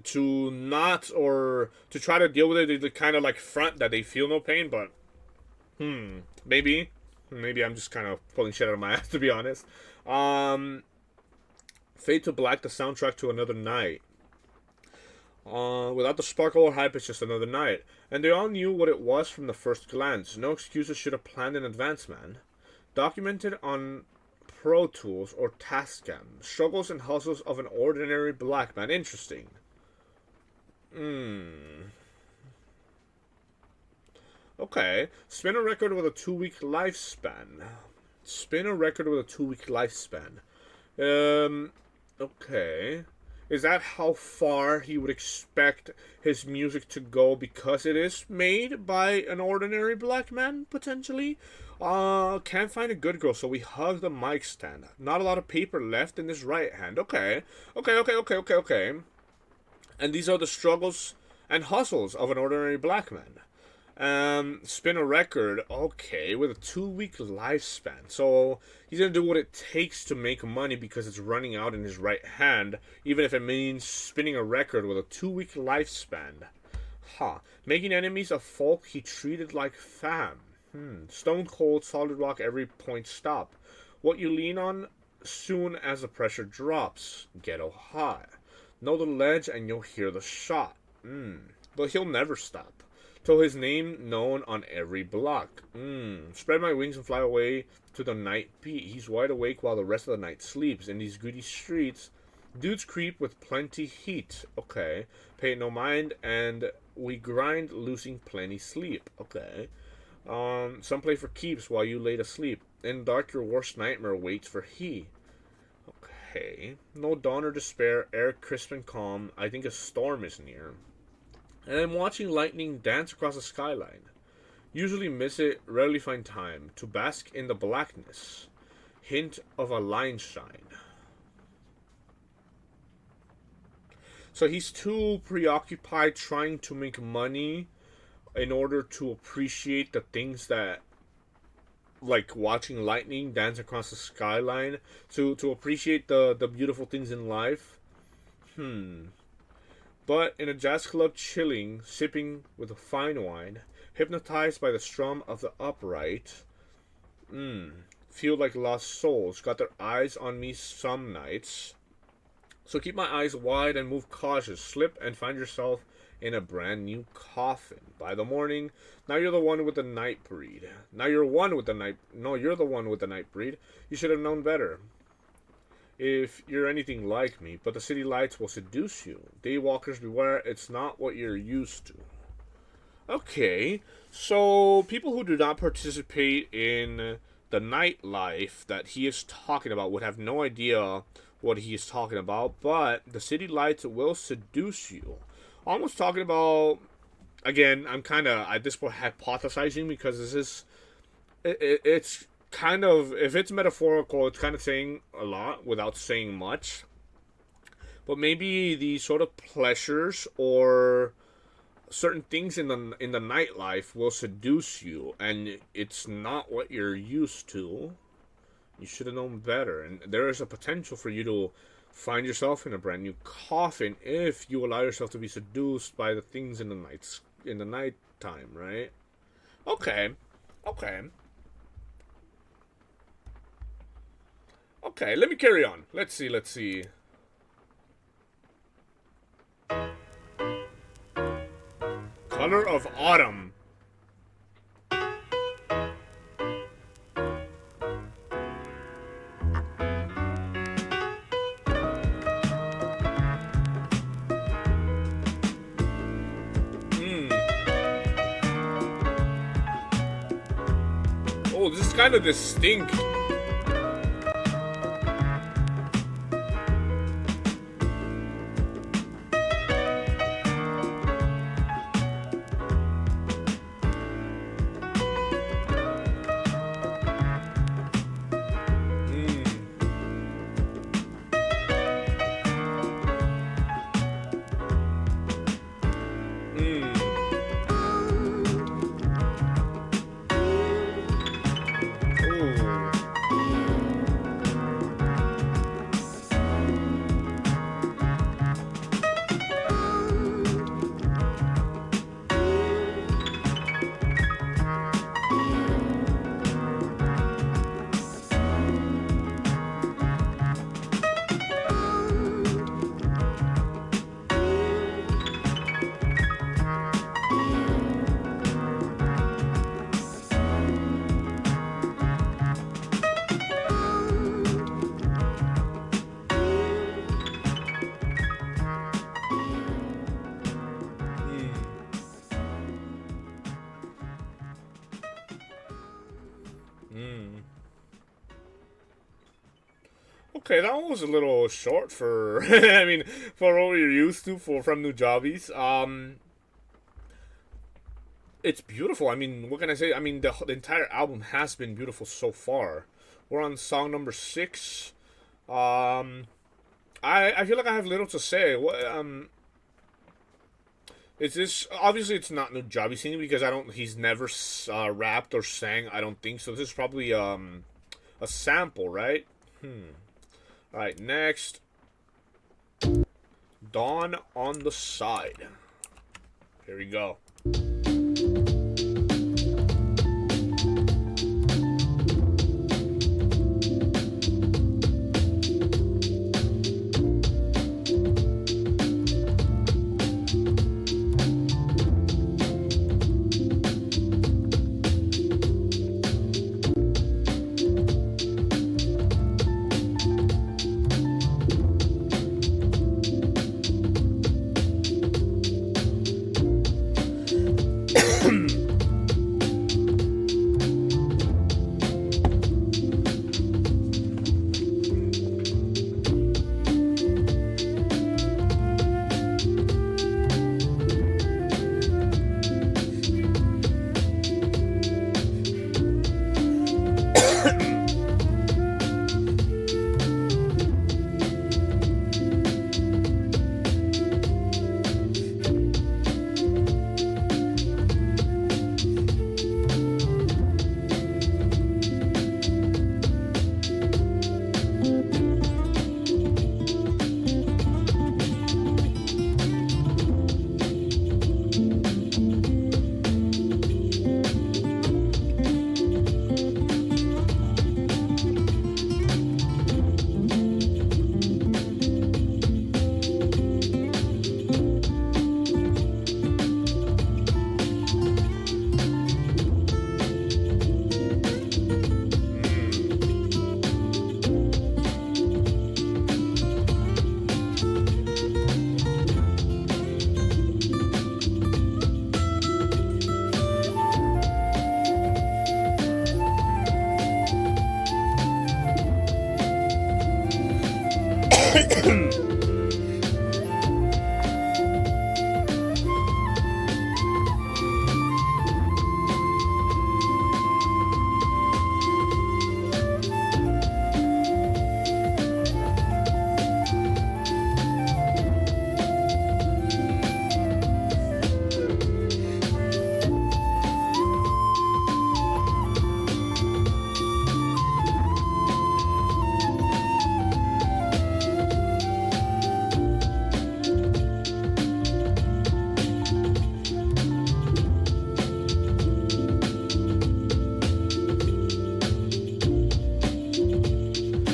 to not or to try to deal with it. They kind of like front that they feel no pain, but maybe I'm just kind of pulling shit out of my ass, to be honest. Fade to Black, the soundtrack to Another Night. Without the sparkle or hype, it's just another night. And they all knew what it was from the first glance. No excuses, should have planned in advance, man. Documented on Pro Tools or Tascam. Struggles and hustles of an ordinary black man. Interesting. Okay. Spin a record with a 2-week lifespan. Okay. Is that how far he would expect his music to go because it is made by an ordinary black man, potentially? Can't find a good girl, so we hug the mic stand. Not a lot of paper left in his right hand. Okay. And these are the struggles and hustles of an ordinary black man. Spin a record, okay, with a 2-week lifespan. So he's gonna do what it takes to make money because it's running out in his right hand, even if it means spinning a record with a 2-week lifespan. Making enemies of folk he treated like fam. Stone cold, solid rock, every point stop. What you lean on soon as the pressure drops. Ghetto high. Know the ledge and you'll hear the shot. But he'll never stop. Till his name known on every block. Spread my wings and fly away to the night beat. He's wide awake while the rest of the night sleeps. In these goody streets, dudes creep with plenty heat. Okay. Pay no mind, and we grind, losing plenty sleep. Okay. Some play for keeps while you lay to sleep. In dark, your worst nightmare waits for he. Okay. No dawn or despair, air crisp and calm. I think a storm is near. And I'm watching lightning dance across the skyline. Usually miss it, rarely find time to bask in the blackness. Hint of a line shine. So he's too preoccupied trying to make money in order to appreciate the things that, like watching lightning dance across the skyline, to appreciate the beautiful things in life. But in a jazz club chilling, sipping with a fine wine, hypnotized by the strum of the upright, feel like lost souls, got their eyes on me some nights. So keep my eyes wide and move cautious, slip and find yourself in a brand new coffin. By the morning, now you're the one with the night breed. You're the one with the night breed. You should have known better. If you're anything like me, but the city lights will seduce you. Daywalkers beware, it's not what you're used to. Okay, so people who do not participate in the nightlife that he is talking about would have no idea what he is talking about, but the city lights will seduce you. Almost talking about, again, I'm kind of at this point hypothesizing because this is, it's kind of, if it's metaphorical, it's kind of saying a lot without saying much. But maybe the sort of pleasures or certain things in the nightlife will seduce you, and it's not what you're used to. You should have known better, and there is a potential for you to find yourself in a brand new coffin if you allow yourself to be seduced by the things in the nighttime, right? Okay. Okay, let me carry on. Let's see. Color of Autumn. Oh, this is kind of distinct. Okay, that one was a little short for I mean for what we're used to from Nujabes. It's beautiful. I mean, what can I say? I mean, the entire album has been beautiful so far. We're on song number 6. I feel like I have little to say. Is this obviously it's not Nujabe singing because he's never rapped or sang. I don't think so. This is probably a sample, right? All right, next, Dawn on the Side. Here we go.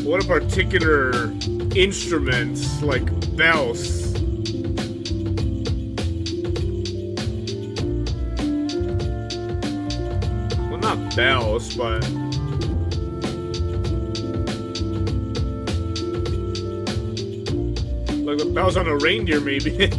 What a particular instruments like bells. Well, not bells, but like the bells on a reindeer, maybe.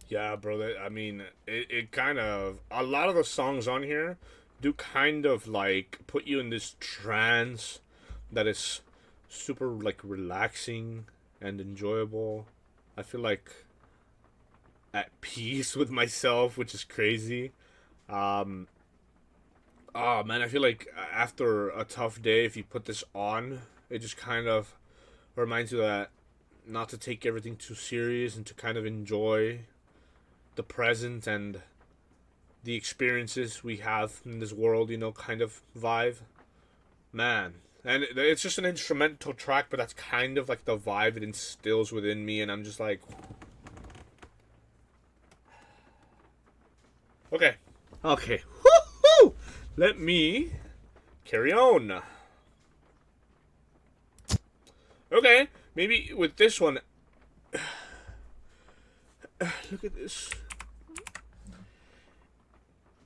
Yeah, bro. I mean, it kind of, a lot of the songs on here do kind of like put you in this trance that is super like relaxing and enjoyable. I feel like at peace with myself, which is crazy. Um, oh man, I feel like after a tough day, if you put this on, it just kind of reminds you that not to take everything too serious and to kind of enjoy the present and the experiences we have in this world, you know, kind of vibe. Man. And it's just an instrumental track, but that's kind of like the vibe it instills within me, and I'm just like, okay. Okay. Woo-hoo! Let me carry on. Okay, maybe with this one. Look at this.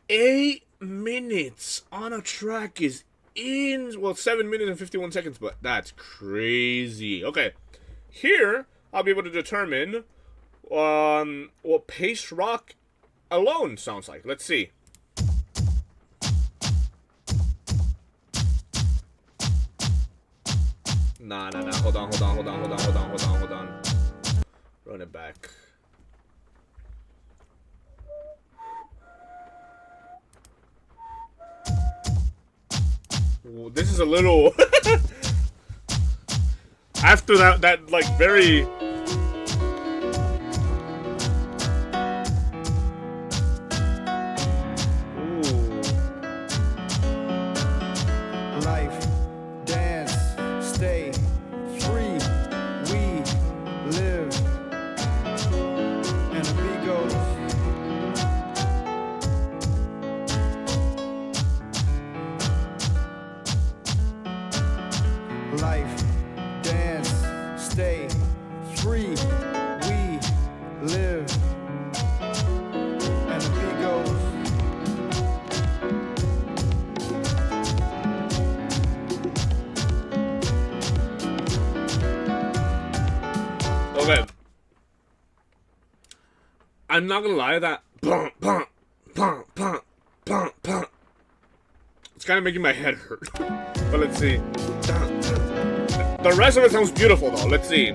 8 minutes on a track is 7 minutes and 51 seconds, but that's crazy. Okay, here I'll be able to determine what pace rock alone sounds like. Let's see. Nah. Hold on. Run it back. Ooh, this is a little after that like very Life, dance, stay free. We live. And the beat goes. Life, dance, stay free. We live. And the beat goes. okay. I'm not gonna lie, that it's kind of making my head hurt. But let's see. The rest of it sounds beautiful though. Let's see.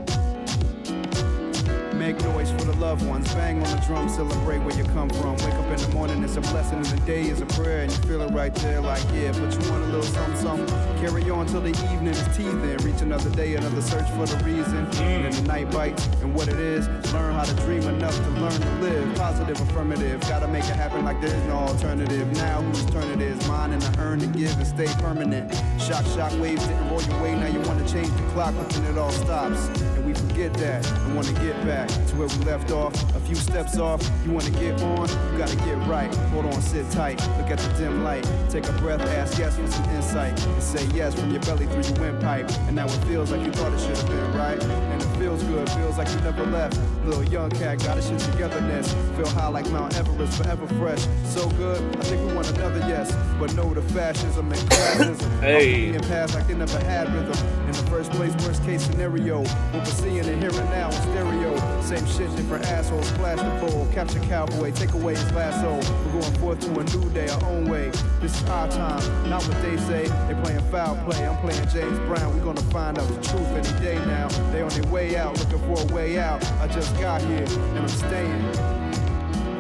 Make noise for the loved ones. Bang on the drum, celebrate where you come from. Wake up in the morning, it's a blessing, and the day is a prayer. And you feel it right there, like, yeah, but you want a little something. Carry on till the evening is teething. Reach another day, another search for the reason. And then the night bites, and what it is, learn how to dream enough to learn to live. Positive, affirmative, gotta make it happen like there's no alternative. Now whose turn it is? Mine, and I earn to give and stay permanent. Shock waves didn't roll your way, now you wanna change the clock, but then it all stops. And we forget that, and wanna get back to where we left off. A few steps off, you wanna get on, you gotta get right. Hold on, sit tight, look at the dim light. Take a breath, ask yes for some insight. And say yes from your belly through your windpipe. And now it feels like you thought it should have been right. And it feels good, feels like you never left. Little young cat got his shit togetherness. Feel high like Mount Everest, forever fresh. So good, I think we want another yes. But no to fascism and classism. Hey. Being passed like they never had rhythm. In the first place, worst case scenario. What we're seeing and hearing now in stereo. Same shit, different assholes, splash the bowl. Capture cowboy, take away his lasso. We're going forth to a new day, our own way. This is our time, not what they say. They playing foul play, I'm playing James Brown. We're gonna find out the truth any day now. They on their way out, looking for a way out. I just got here, and I'm staying.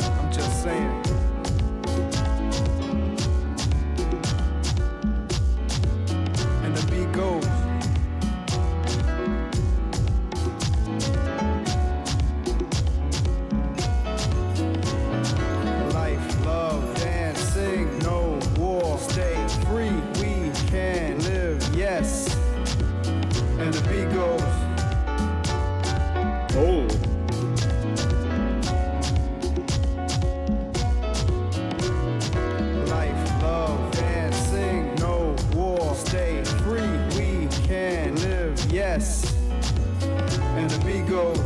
I'm just saying. And the beat goes. Life, love, dance, sing, no war, stay free, we can live, yes. And the beat goes. Oh. Life, love, dance, sing, no war, stay free, we can live, yes. And the beat goes.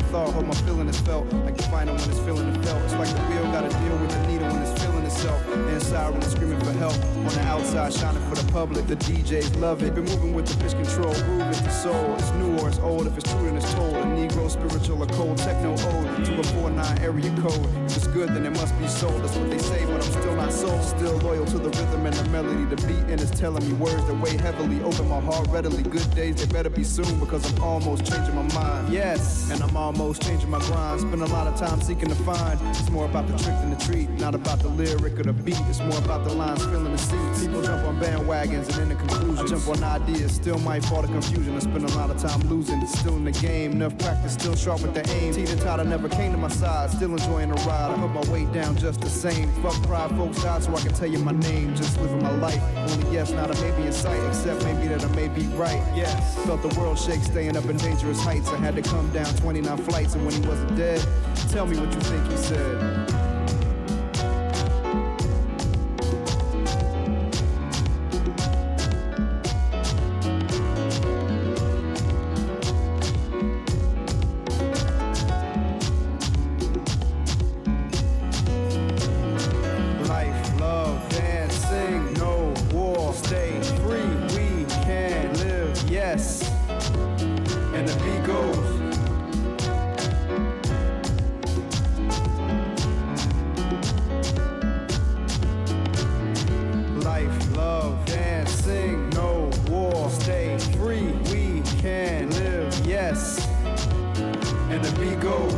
thought. Hope my feeling is felt like the final when it's feeling the felt. It's like the wheel gotta deal with the needle when it's feeling itself. The inside when it's screaming for help. On the outside shining for the public. The DJs love it. Been moving with the pitch control. Groove is the soul. It's new or it's old. If it's true then it's told. A Negro spiritual or cold techno ode to a 49 area code. If it's good then it must be sold. That's what they say, but I'm still not sold. Still loyal to the rhythm and the melody. The beat and it's telling me words that weigh heavily. Open my heart readily. Good days they better be soon because I'm almost changing my mind. Yes, and I'm almost changing my grind. Spend a lot of time seeking to find. It's more about the trick than the treat. Not about the lyric or the beat. It's more about the lines filling the seats. People jump on bandwagons and in the conclusions. I jump on ideas, still might fall to confusion. I spend a lot of time losing. Still in the game, enough practice, still sharp with the aim. Teeter totter never came to my side. Still enjoying the ride. I put my weight down just the same. Fuck pride, folks died so I can tell you my name. Just living my life. Only yes, not a maybe in sight. Except maybe that I may be right. Yes. Felt the world shake, staying up in dangerous heights. I had to come down 29 flights, and when he wasn't dead, tell me what you think he said. Life, love, dance, sing, no war, stay free. We can live, yes. And the beat goes. Life, love, dance, sing, no war, stay free. We can live, yes. And the beat goes.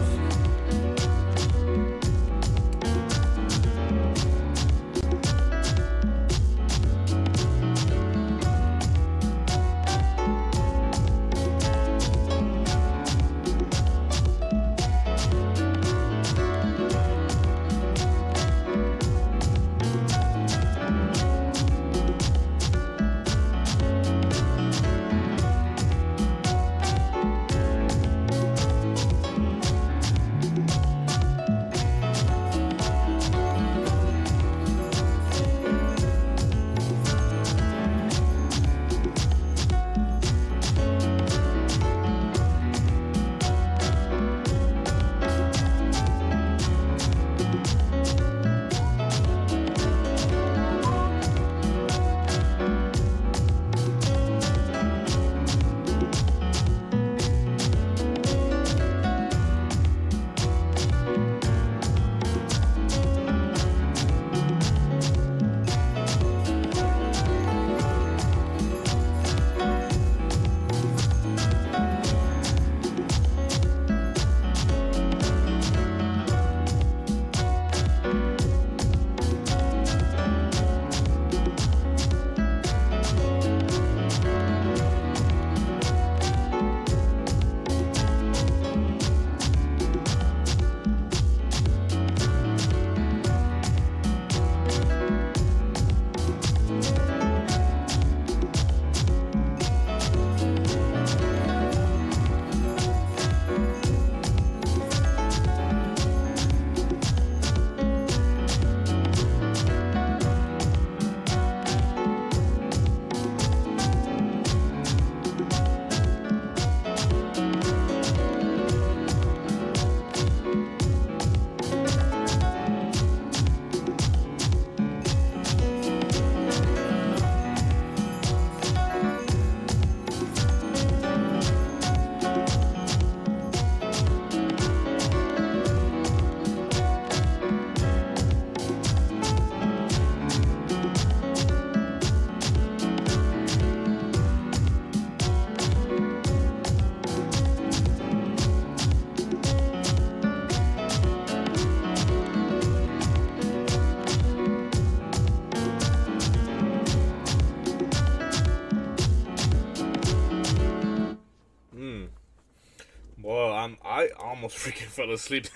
I almost freaking fell asleep.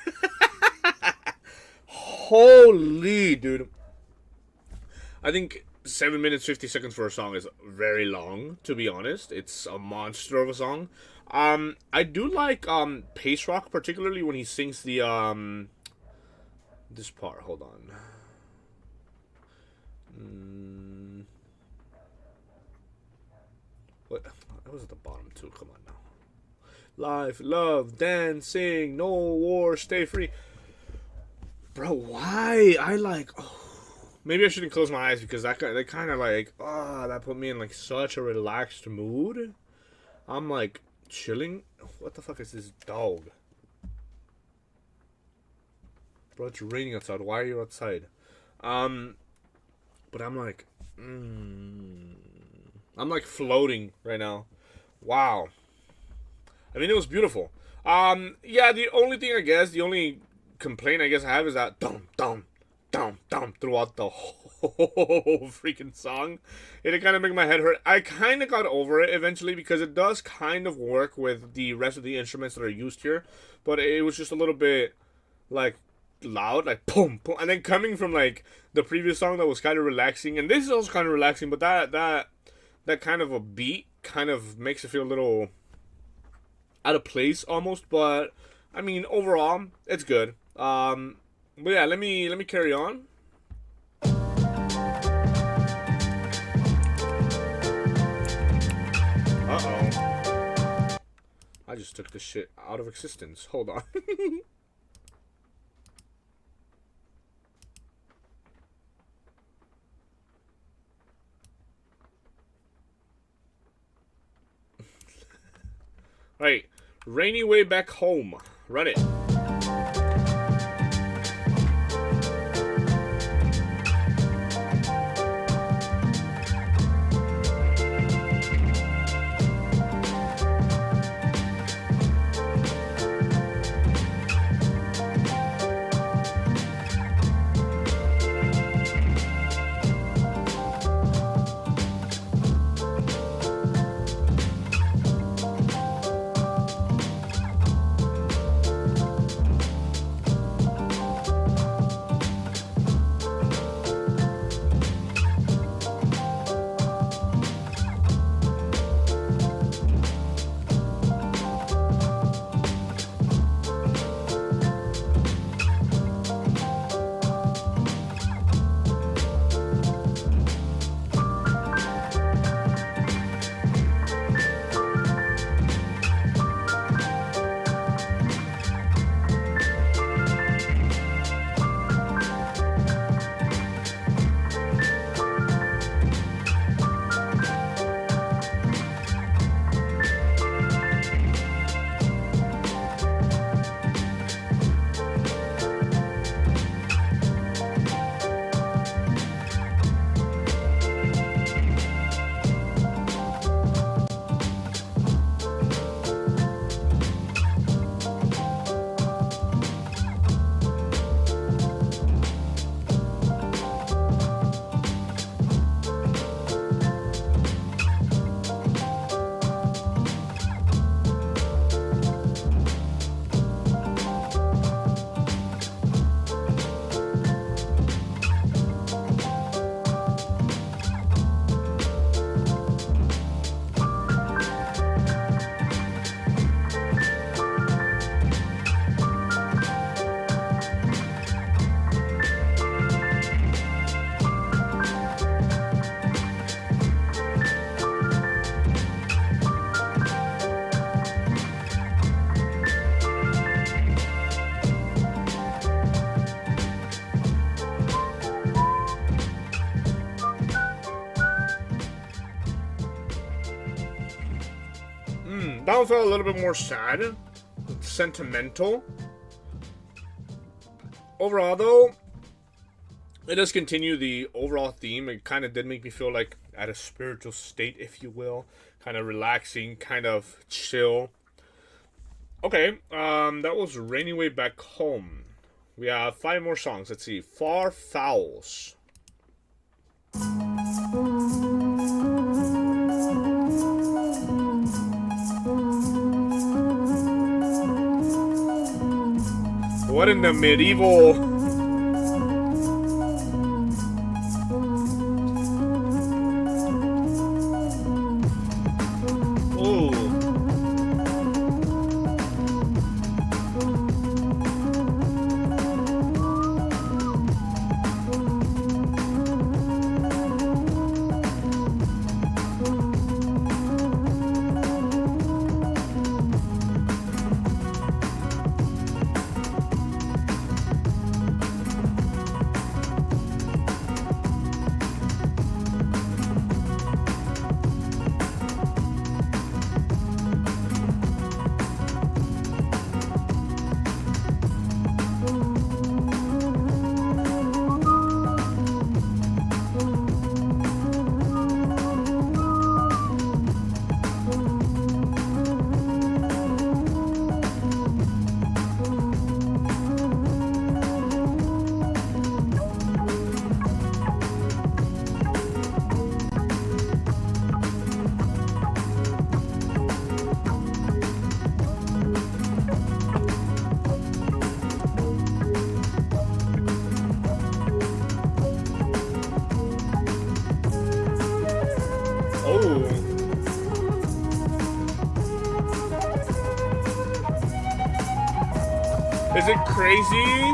Holy dude. I think 7 minutes 50 seconds for a song is very long, to be honest. It's a monster of a song. I do like Pace Rock, particularly when he sings the this part. Hold on. What? That was at the bottom too. Come on now. life, love, dancing, no war, stay free. Bro, why? I like. Oh, maybe I shouldn't close my eyes because that kind of like. Oh, that put me in like such a relaxed mood. I'm like chilling. What the fuck is this dog? Bro, it's raining outside. Why are you outside? But I'm like, I'm like floating right now. Wow. I mean, it was beautiful. Yeah, the only thing I guess, the only complaint I guess I have is that dum dum dum dum throughout the whole freaking song. It kind of made my head hurt. I kind of got over it eventually because it does kind of work with the rest of the instruments that are used here, but it was just a little bit like loud, like boom boom, and then coming from like the previous song that was kind of relaxing, and this is also kind of relaxing, but that kind of a beat kind of makes it feel a little out of place almost. But I mean, overall, it's good. But yeah, let me carry on. Uh-oh. I just took this shit out of existence. Hold on. Alright. Rainyway back home. Run it. That one felt a little bit more sad, sentimental. Overall, though, it does continue the overall theme. It kind of did make me feel like at a spiritual state, if you will. Kind of relaxing, kind of chill. Okay, that was Rainyway Back Home. We have 5 more songs. Let's see. Fowls. What in the medieval... Ooh. Is it crazy?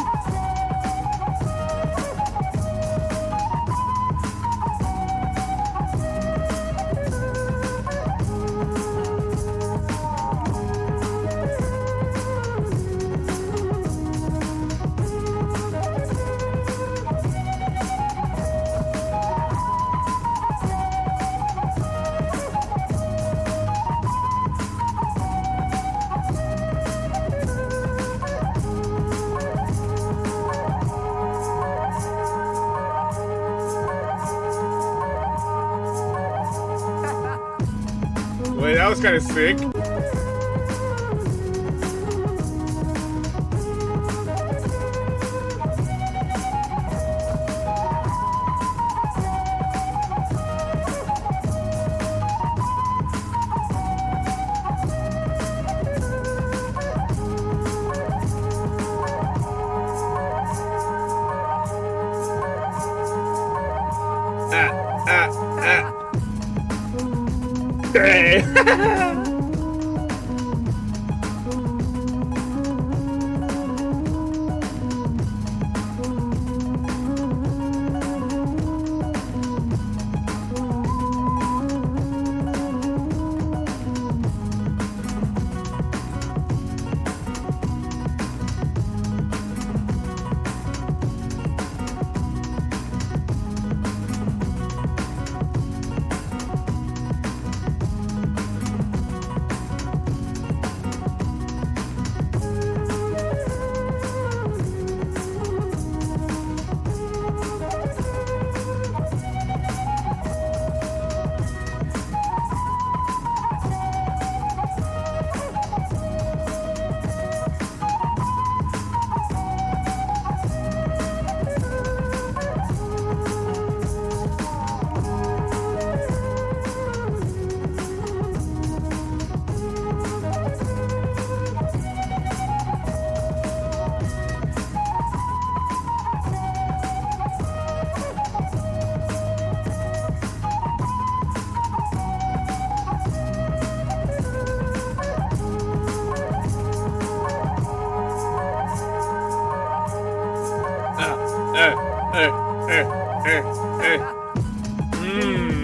Wait, that was kind of sick. Hey.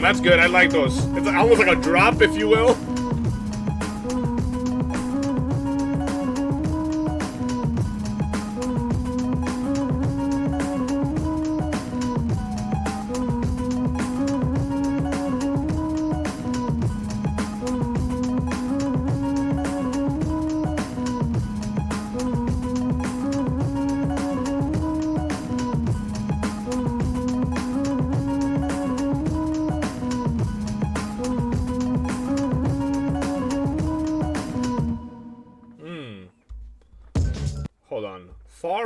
That's good. I like those. It's almost like a drop, if you will. Hold on.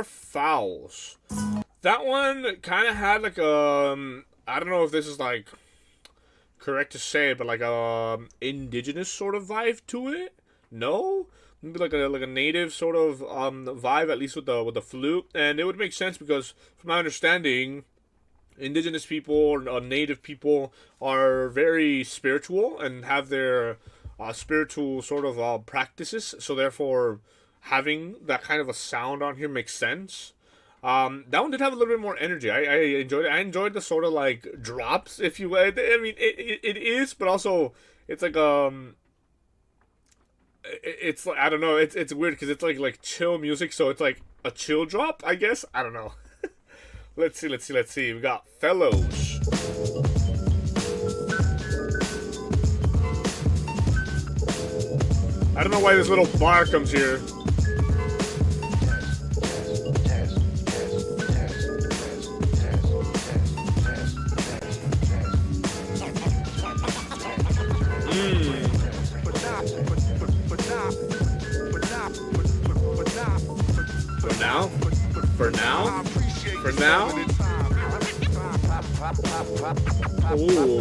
Fowls. That one kind of had like a, I don't know if this is like correct to say, but like a indigenous sort of vibe to it. No, maybe like a native sort of vibe, at least with the flute, and it would make sense because, from my understanding, indigenous people or native people are very spiritual and have their spiritual sort of practices. So therefore, having that kind of a sound on here makes sense. That one did have a little bit more energy. I enjoyed it. I enjoyed the sort of like drops, if you will. I mean, it is, but also it's like it's like, I don't know. It's weird because it's like chill music, so it's like a chill drop, I guess. I don't know. Let's see. We got Fellows. I don't know why this little bar comes here. For now. Ooh.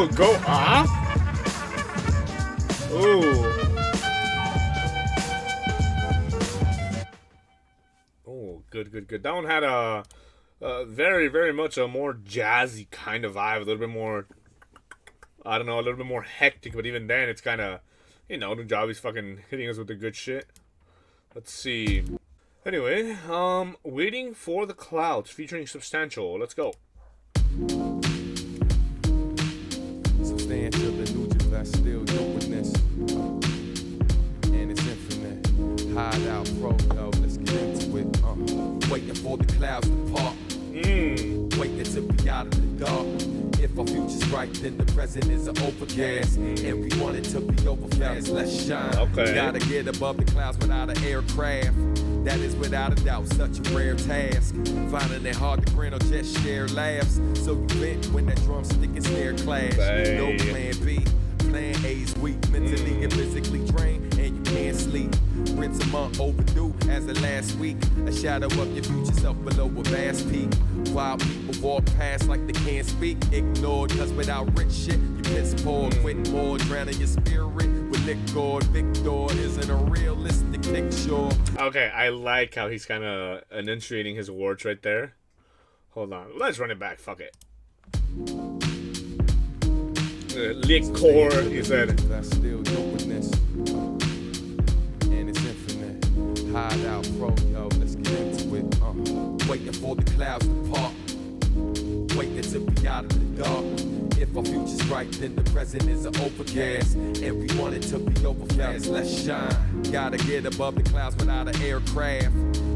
will go off. Ooh. Oh, good. That one had a very, very much a more jazzy kind of vibe. A little bit more, I don't know, a little bit more hectic. But even then, it's kind of, you know, Nujabe's fucking hitting us with the good shit. Let's see. Anyway, Waiting for the Clouds featuring Substantial. Let's go. Substantial, the Nujabes, still doing this. And it's infinite. Hide out, pro, yo, let's get into it. Waiting for the clouds to part. Waiting to be out of the dark. If our future's bright, then the present is an overcast. And we want it to be over fast, let's shine. Okay. Gotta get above the clouds without an aircraft. That is without a doubt such a rare task. Finding it hard to grin or just share laughs. So you vent when that drumstick and snare clash. No plan B, plan A's weak. Mentally and physically drained, and you can't sleep. Rinse a month overdue as of last week. A shadow of your future self below a vast peak. While people walk past like they can't speak. Ignored, cause without rich shit, you piss poor. Quit more, drowning your spirit with liquor. Victor isn't a realistic picture. Okay, I like how he's kind of enunciating his words right there. Hold on, let's run it back. Fuck it. Liquor, he said. That's still doing this. And it's infinite. Hide out, pro, yo, let's get into it. Waiting for the clouds to part. Waiting to be out of the dark. If our future's bright, then the present is an overcast. And we want it to be over fast, let's shine. Gotta get above the clouds without an aircraft.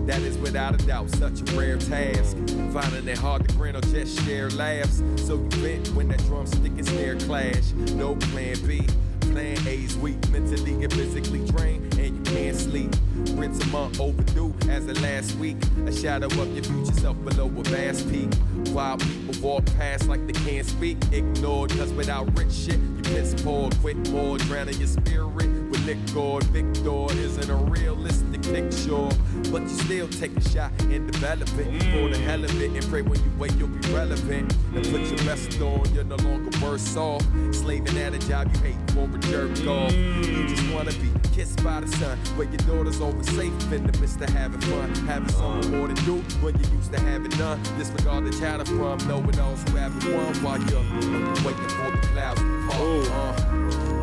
That is without a doubt such a rare task. Finding it hard to grin or just share laughs. So you vent when that drumstick and snare clash. No plan B, plan A's weak. Mentally and physically drained, and you can't sleep. Rinse a month overdue as of last week. A shadow of your future self below a vast peak. While people walk past like they can't speak. Ignored, cause without rich shit, you piss poor. Quit more, drowning your spirit with liquor. Victor isn't a realistic picture. But you still take a shot and develop it. For the hell of it, and pray when you wake you'll be relevant. And put your best on, you're no longer worse off. Slaving at a job you hate for a jerk off. You just wanna be kissed by the sun, where your daughter's always safe in the midst of having fun. Having something more to do when you used to have it none. Disregard the chatter from knowing all who haven't won while you're waiting for the clouds to part.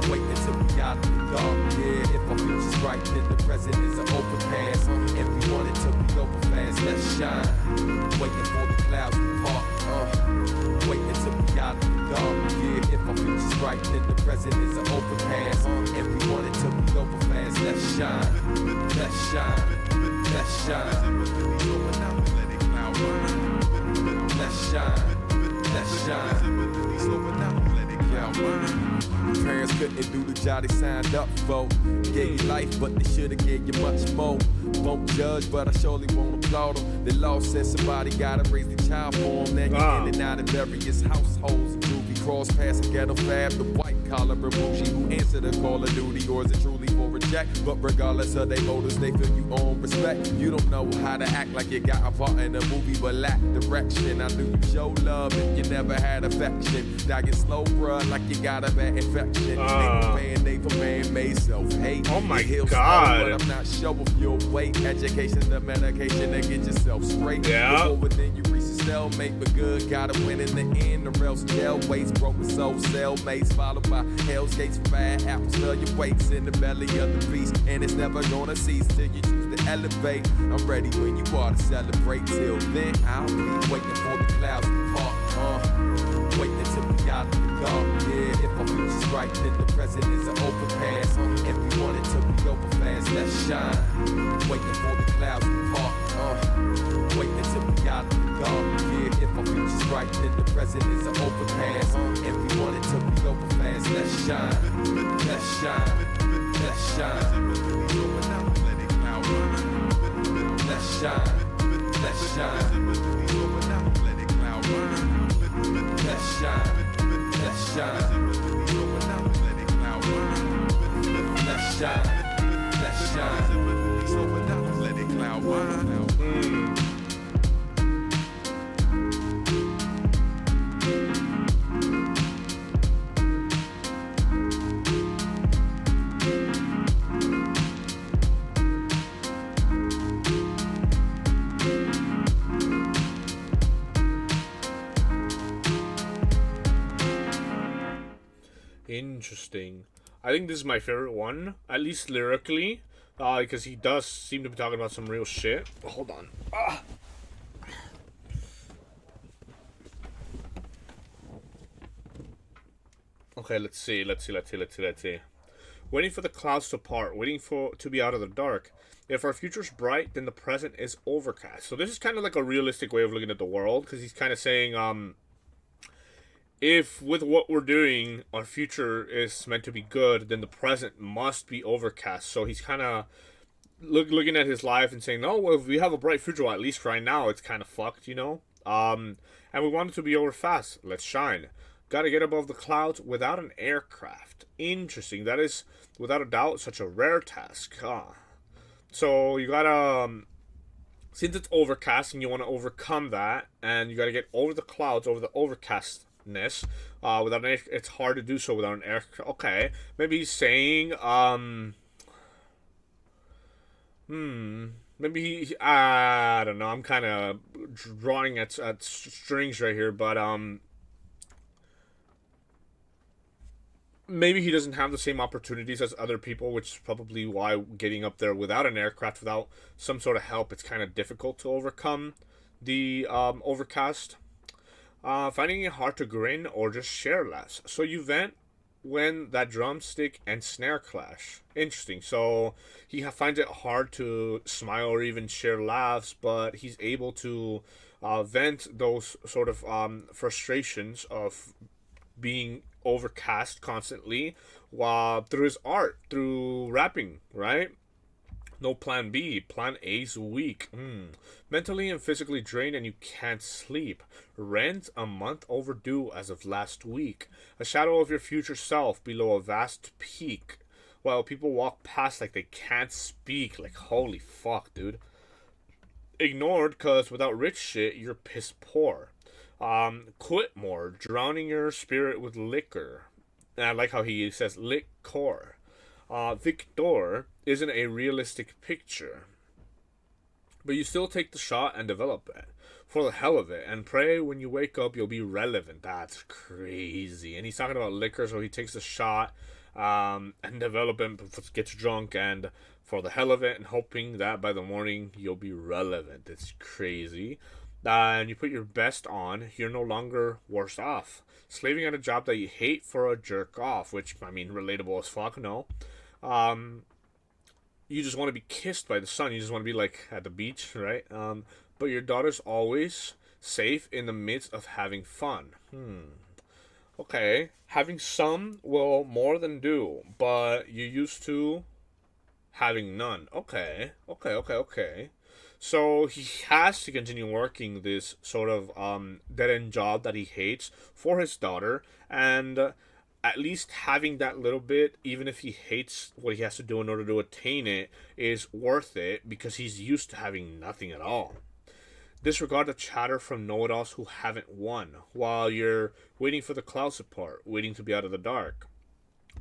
Waiting to be out of the dark. Yeah, if our future's bright, then the present is an overcast. And we want it to be over fast, let's shine. Waiting for the clouds to part. Waiting to be out of the dark. Yeah, if our future's bright, then the present is an overcast. And we want it to be over fast, let's shine. Let's shine. Let's shine. Let's shine. Let's shine. Parents couldn't do the job they signed up for. Gave you life, but they should've gave you much more. Won't judge, but I surely won't applaud them. The law says somebody gotta raise the child for them. Now you're in and out of various households. Juvie, cross pass, and ghetto fab. The white collar or bougie who answer the call of duty, or is it truly for a check? But regardless of their motives, they feel you own respect. You don't know how to act like you got a part in a movie, but lack direction. I do you show love if you never had affection? Dying slow, bruh, like you got a bad infection. They for man-made self-hate. Oh my God. Slow, but I'm not sure if you'll wait. Education, the medication to get yourself straight. Yeah. Before then you reach a stalemate, but good gotta win in the end, or else jail waits. Broken soul cellmates, followed by hell's gates for bad apples. Fill your weights in the belly of the beast, and it's never gonna cease till you choose to elevate. I'm ready when you are to celebrate. Till then, I'll be waiting for the clouds to part. Waiting to be out of the dark. Yeah, if our future's bright, then the present is an overpass. And we want it to be over fast, let's shine. Waiting for the clouds to part. Waiting to be out of the dark. Yeah, if our future's bright, then the present is an overpass. And we want it to be over fast, let's shine. Let's shine. Let's shine. Let's shine. Let's shine. Let's shine. Let's shine. Let's shine. Let's shine. Let it cloud wine. Interesting. I think this is my favorite one, at least lyrically, because he does seem to be talking about some real shit. Hold on. Okay, let's see. Waiting for the clouds to part, waiting for to be out of the dark. If our future's bright, then the present is overcast. So this is kind of like a realistic way of looking at the world, because he's kind of saying, if with what we're doing, our future is meant to be good, then the present must be overcast. So he's kind of looking at his life and saying, no, well, if we have a bright future, well, at least right now, it's kind of fucked, you know? And we want it to be over fast. Let's shine. Gotta get above the clouds without an aircraft. Interesting. That is, without a doubt, such a rare task. So you gotta, since it's overcast and you want to overcome that, and you gotta get over the clouds, over the overcastness, without an air, it's hard to do so without an aircraft. Okay, maybe he's saying, maybe he, I don't know. I'm kind of drawing at strings right here, but maybe he doesn't have the same opportunities as other people, which is probably why getting up there without an aircraft, without some sort of help, it's kind of difficult to overcome the overcast. Finding it hard to grin or just share laughs. So you vent when that drumstick and snare clash. Interesting. So he finds it hard to smile or even share laughs, but he's able to vent those sort of frustrations of being overcast constantly while through his art, through rapping, right? No plan B. Plan A's weak. Mentally and physically drained and you can't sleep. Rent a month overdue as of last week. A shadow of your future self below a vast peak. While people walk past like they can't speak. Like, holy fuck, dude. Ignored because without rich shit, you're piss poor. Quit more. Drowning your spirit with liquor. And I like how he says liquor. Victor isn't a realistic picture. But you still take the shot and develop it. For the hell of it. And pray when you wake up you'll be relevant. That's crazy. And he's talking about liquor, so he takes the shot and develop it, gets drunk, and for the hell of it, and hoping that by the morning you'll be relevant. It's crazy. And you put your best on, you're no longer worse off. Slaving at a job that you hate for a jerk off, which, I mean, relatable as fuck, no. You just want to be kissed by the sun. You just want to be, like, at the beach, right? But your daughter's always safe in the midst of having fun. Okay. Having some will more than do, but you used to having none. Okay. So he has to continue working this sort of dead-end job that he hates for his daughter, and at least having that little bit, even if he hates what he has to do in order to attain it, is worth it because he's used to having nothing at all. Disregard the chatter from know-it-alls who haven't won, while you're waiting for the clouds to part, waiting to be out of the dark.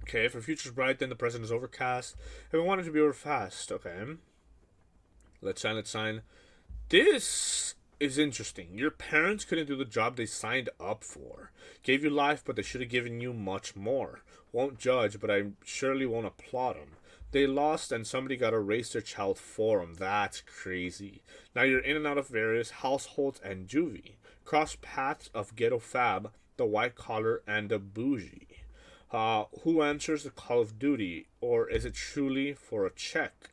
Okay, if our future's bright, then the present is overcast, and we want it to be over fast. Okay. Let's sign. This is interesting. Your parents couldn't do the job they signed up for. Gave you life, but they should have given you much more. Won't judge, but I surely won't applaud them. They lost, and somebody got to raise their child for them. That's crazy. Now you're in and out of various households and juvie. Cross paths of ghetto fab, the white collar, and the bougie. Who answers the call of duty, or is it truly for a check?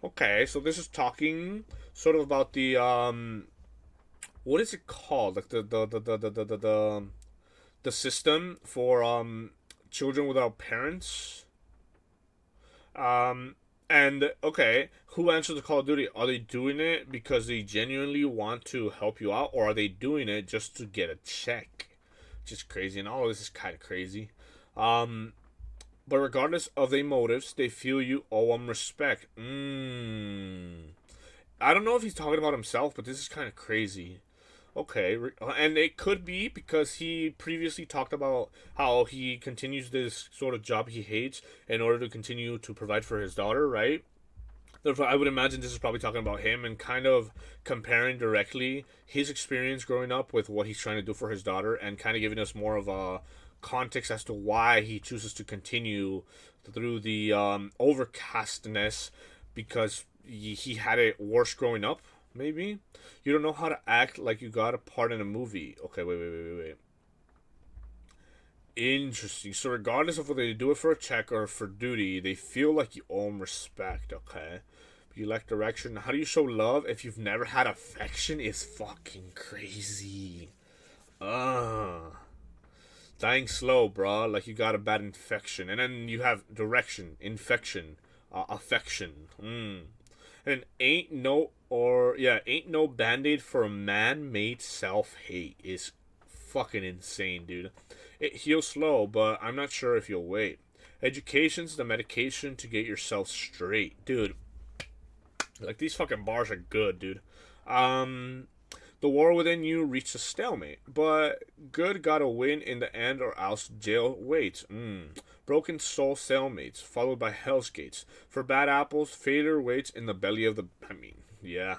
Okay, so this is talking sort of about the what is it called? Like the system for children without parents. And okay, who answers the call of duty? Are they doing it because they genuinely want to help you out, or are they doing it just to get a check? Just crazy, and all of this is kind of crazy. But regardless of their motives, they feel you owe them respect. I don't know if he's talking about himself, but this is kind of crazy. Okay, and it could be because he previously talked about how he continues this sort of job he hates in order to continue to provide for his daughter, right? I would imagine this is probably talking about him and kind of comparing directly his experience growing up with what he's trying to do for his daughter, and kind of giving us more of a context as to why he chooses to continue through the overcastness, because he had it worse growing up. Maybe you don't know how to act like you got a part in a movie. Okay, wait. Interesting. So regardless of whether you do it for a check or for duty, they feel like you owe them respect. Okay. You lack direction. How do you show love if you've never had affection? Is fucking crazy. Dying slow, bro. Like you got a bad infection. And then you have direction, infection, affection. And ain't no band-aid for a man-made self-hate is fucking insane, dude. It heals slow, but I'm not sure if you'll wait. Education's the medication to get yourself straight. Dude. Like, these fucking bars are good, dude. The war within you reached a stalemate, but good gotta win in the end or else jail waits. Broken soul stalemates, followed by hell's gates. For bad apples, failure waits in the belly of the... yeah.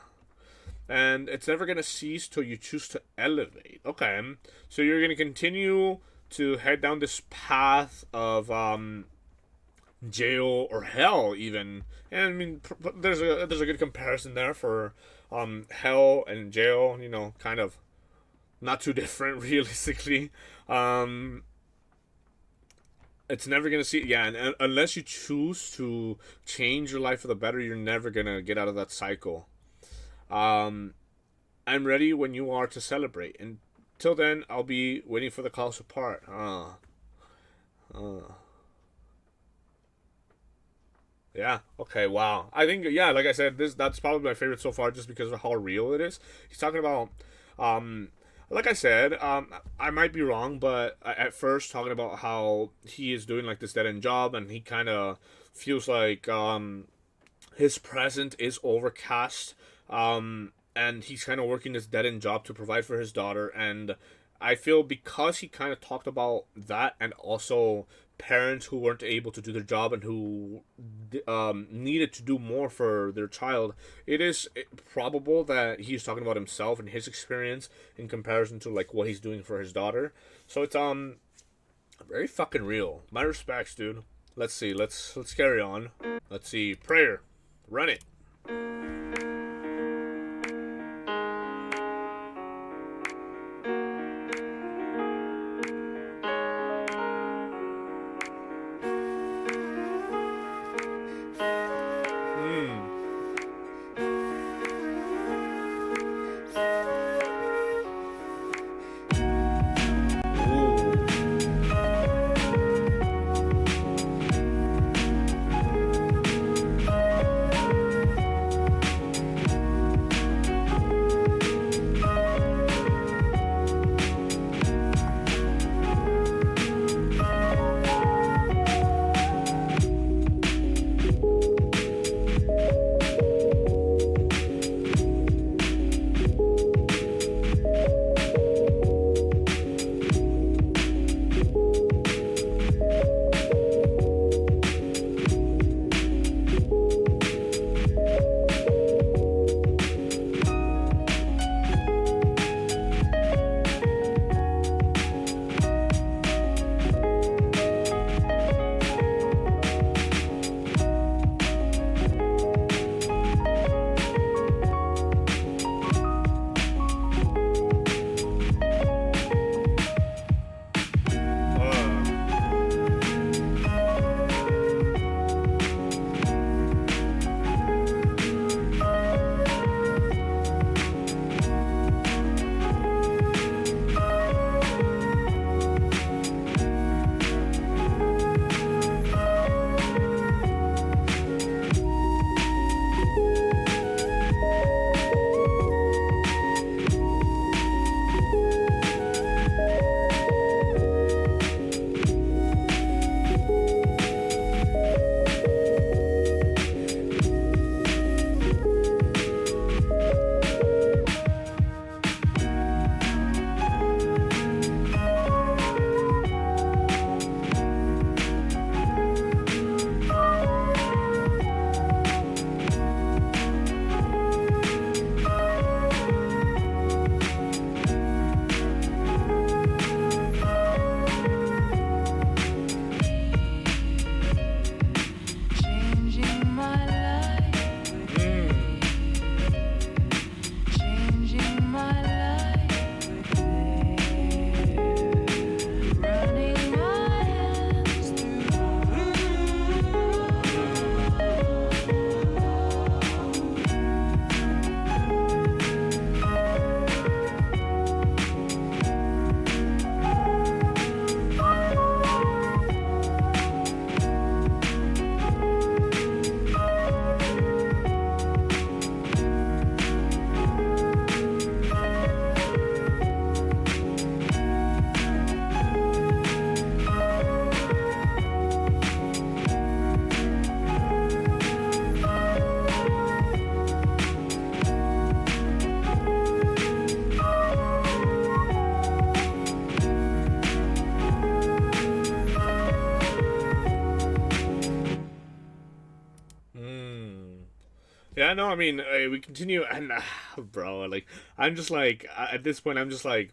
And it's never gonna cease till you choose to elevate. Okay, so you're gonna continue to head down this path of, jail or hell, even. And I mean, there's a good comparison there for hell and jail, you know, kind of not too different realistically. It's never gonna see, yeah, and unless you choose to change your life for the better, you're never gonna get out of that cycle. I'm ready when you are to celebrate. Until then, I'll be waiting for the calls to part. Yeah. Okay. Wow. I think, yeah, like I said, that's probably my favorite so far, just because of how real it is. He's talking about, like I said, I might be wrong, but at first talking about how he is doing like this dead end job, and he kind of feels like his present is overcast, and he's kind of working this dead end job to provide for his daughter. And I feel because he kind of talked about that, and also parents who weren't able to do their job and who needed to do more for their child, it is probable that he's talking about himself and his experience in comparison to like what he's doing for his daughter. So it's very fucking real. My respects, dude. Let's see. Let's carry on. Let's see. Prayer. Run it. Yeah, no, I mean, we continue, and bro, like, I'm just like, at this point, I'm just like,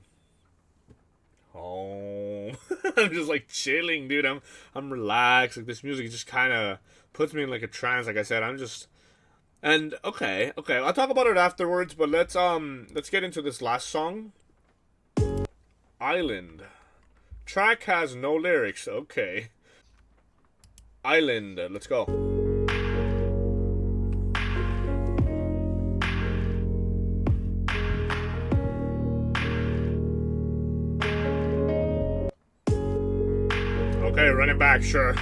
oh, I'm just like chilling, dude. I'm relaxed. Like, this music just kind of puts me in like a trance. Like I said, I'm just, and okay, I'll talk about it afterwards. But let's get into this last song, Island. Track has no lyrics. Okay, Island. Let's go. Okay, run it back, sure.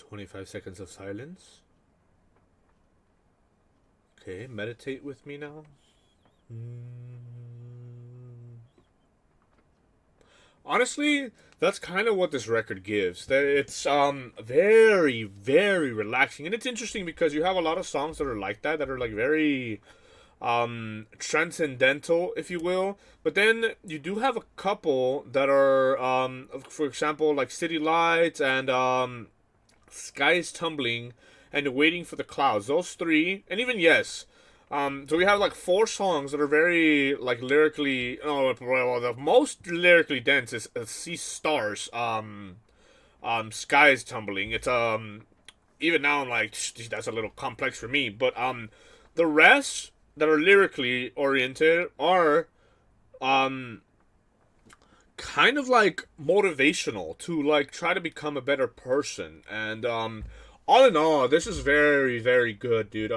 25 seconds of silence. Okay, meditate with me now. Honestly, that's kind of what this record gives. That it's very, very relaxing, and it's interesting because you have a lot of songs that are like that are like very transcendental, if you will. But then you do have a couple that are for example, like City Lights and Sky is Tumbling and Waiting for the Clouds. Those three, and even Yes. So we have like 4 songs that are very like lyrically. Oh, well, the most lyrically dense is See Stars. Sky is Tumbling. It's even now I'm like, that's a little complex for me. But the rest that are lyrically oriented are kind of like motivational to like try to become a better person. And all in all, this is very, very good, dude.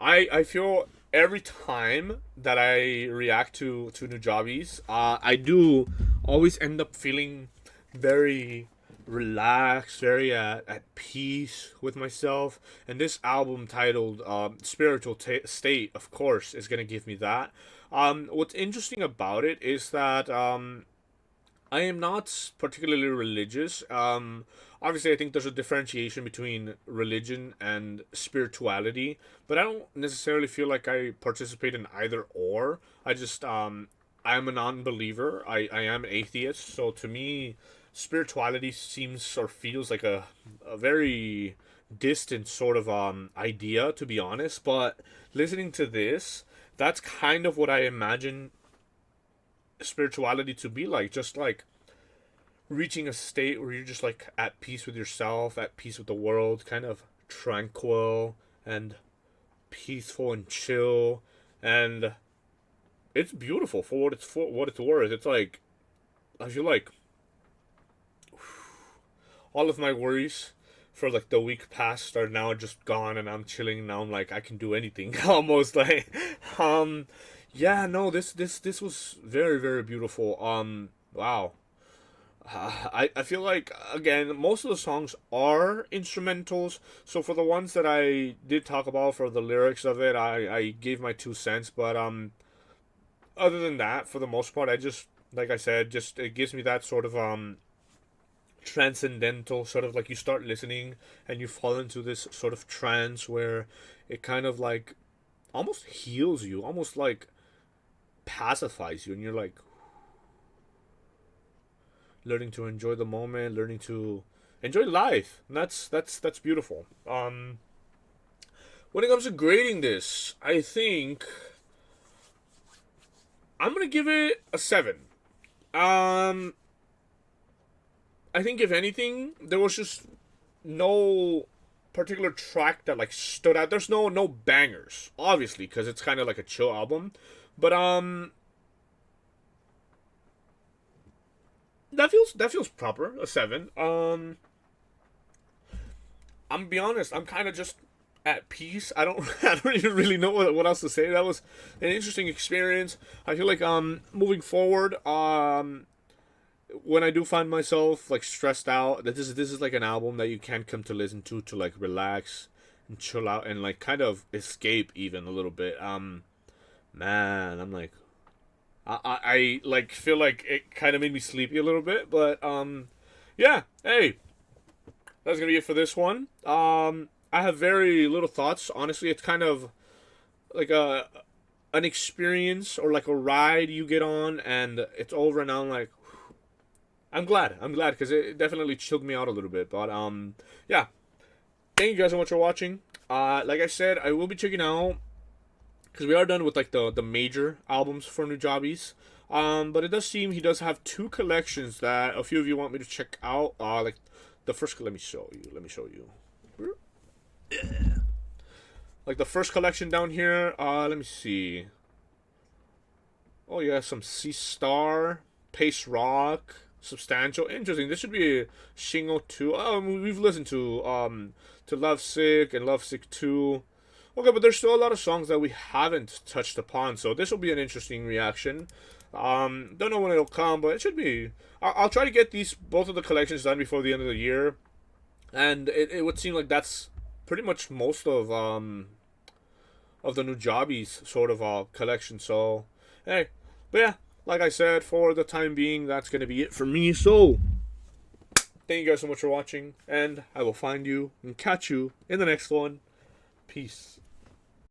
I feel every time that I react to Nujabes, I do always end up feeling very relaxed, very at peace with myself. And this album titled Spiritual State, of course, is going to give me that. What's interesting about it is that I am not particularly religious. Obviously, I think there's a differentiation between religion and spirituality, but I don't necessarily feel like I participate in either or. I just, I'm a non-believer. I am atheist, so to me, spirituality seems or feels like a very distant sort of idea, to be honest. But listening to this, that's kind of what I imagine spirituality to be like, just like reaching a state where you're just like at peace with yourself, at peace with the world, kind of tranquil and peaceful and chill. And it's beautiful for what it's worth. It's like I feel like all of my worries for like the week past are now just gone, and I'm chilling now. I'm like, I can do anything almost. Like yeah, no, this was very, very beautiful. Wow. I feel like, again, most of the songs are instrumentals. So for the ones that I did talk about, for the lyrics of it, I gave my 2 cents. But other than that, for the most part, I just, like I said, just it gives me that sort of transcendental, sort of like you start listening and you fall into this sort of trance where it kind of like almost heals you, almost like pacifies you, and you're like learning to enjoy the moment, learning to enjoy life. And that's beautiful. When it comes to grading this, I think I'm gonna give it a 7. I think if anything, there was just no particular track that like stood out. There's no bangers, obviously, because it's kind of like a chill album. But that feels proper, a 7. I'm gonna be honest, I'm kind of just at peace. I don't even really know what else to say. That was an interesting experience. I feel like moving forward, when I do find myself like stressed out, that this is like an album that you can come to listen to like relax and chill out and like kind of escape even a little bit. Man, I'm like, I like feel like it kind of made me sleepy a little bit, but yeah. Hey, that's gonna be it for this one. I have very little thoughts. Honestly, it's kind of like an experience or like a ride you get on, and it's over, and I'm like, I'm glad because it definitely chilled me out a little bit. But yeah. Thank you guys so much for watching. Like I said, I will be checking out, because we are done with like the major albums for Nujabes. But it does seem he does have 2 collections that a few of you want me to check out. Like the first, let me show you. Like the first collection down here. Let me see. Oh yeah, some C Star, Pace Rock, Substantial. Interesting. This should be a Shingo 2. We've listened to Lovesick and Lovesick 2. Okay, but there's still a lot of songs that we haven't touched upon, so this will be an interesting reaction. Don't know when it'll come, but it should be. I'll try to get both of the collections done before the end of the year. And it would seem like that's pretty much most of the Nujabes sort of collection. So, hey, but yeah, like I said, for the time being, that's gonna be it for me. So, thank you guys so much for watching, and I will find you and catch you in the next one. Peace.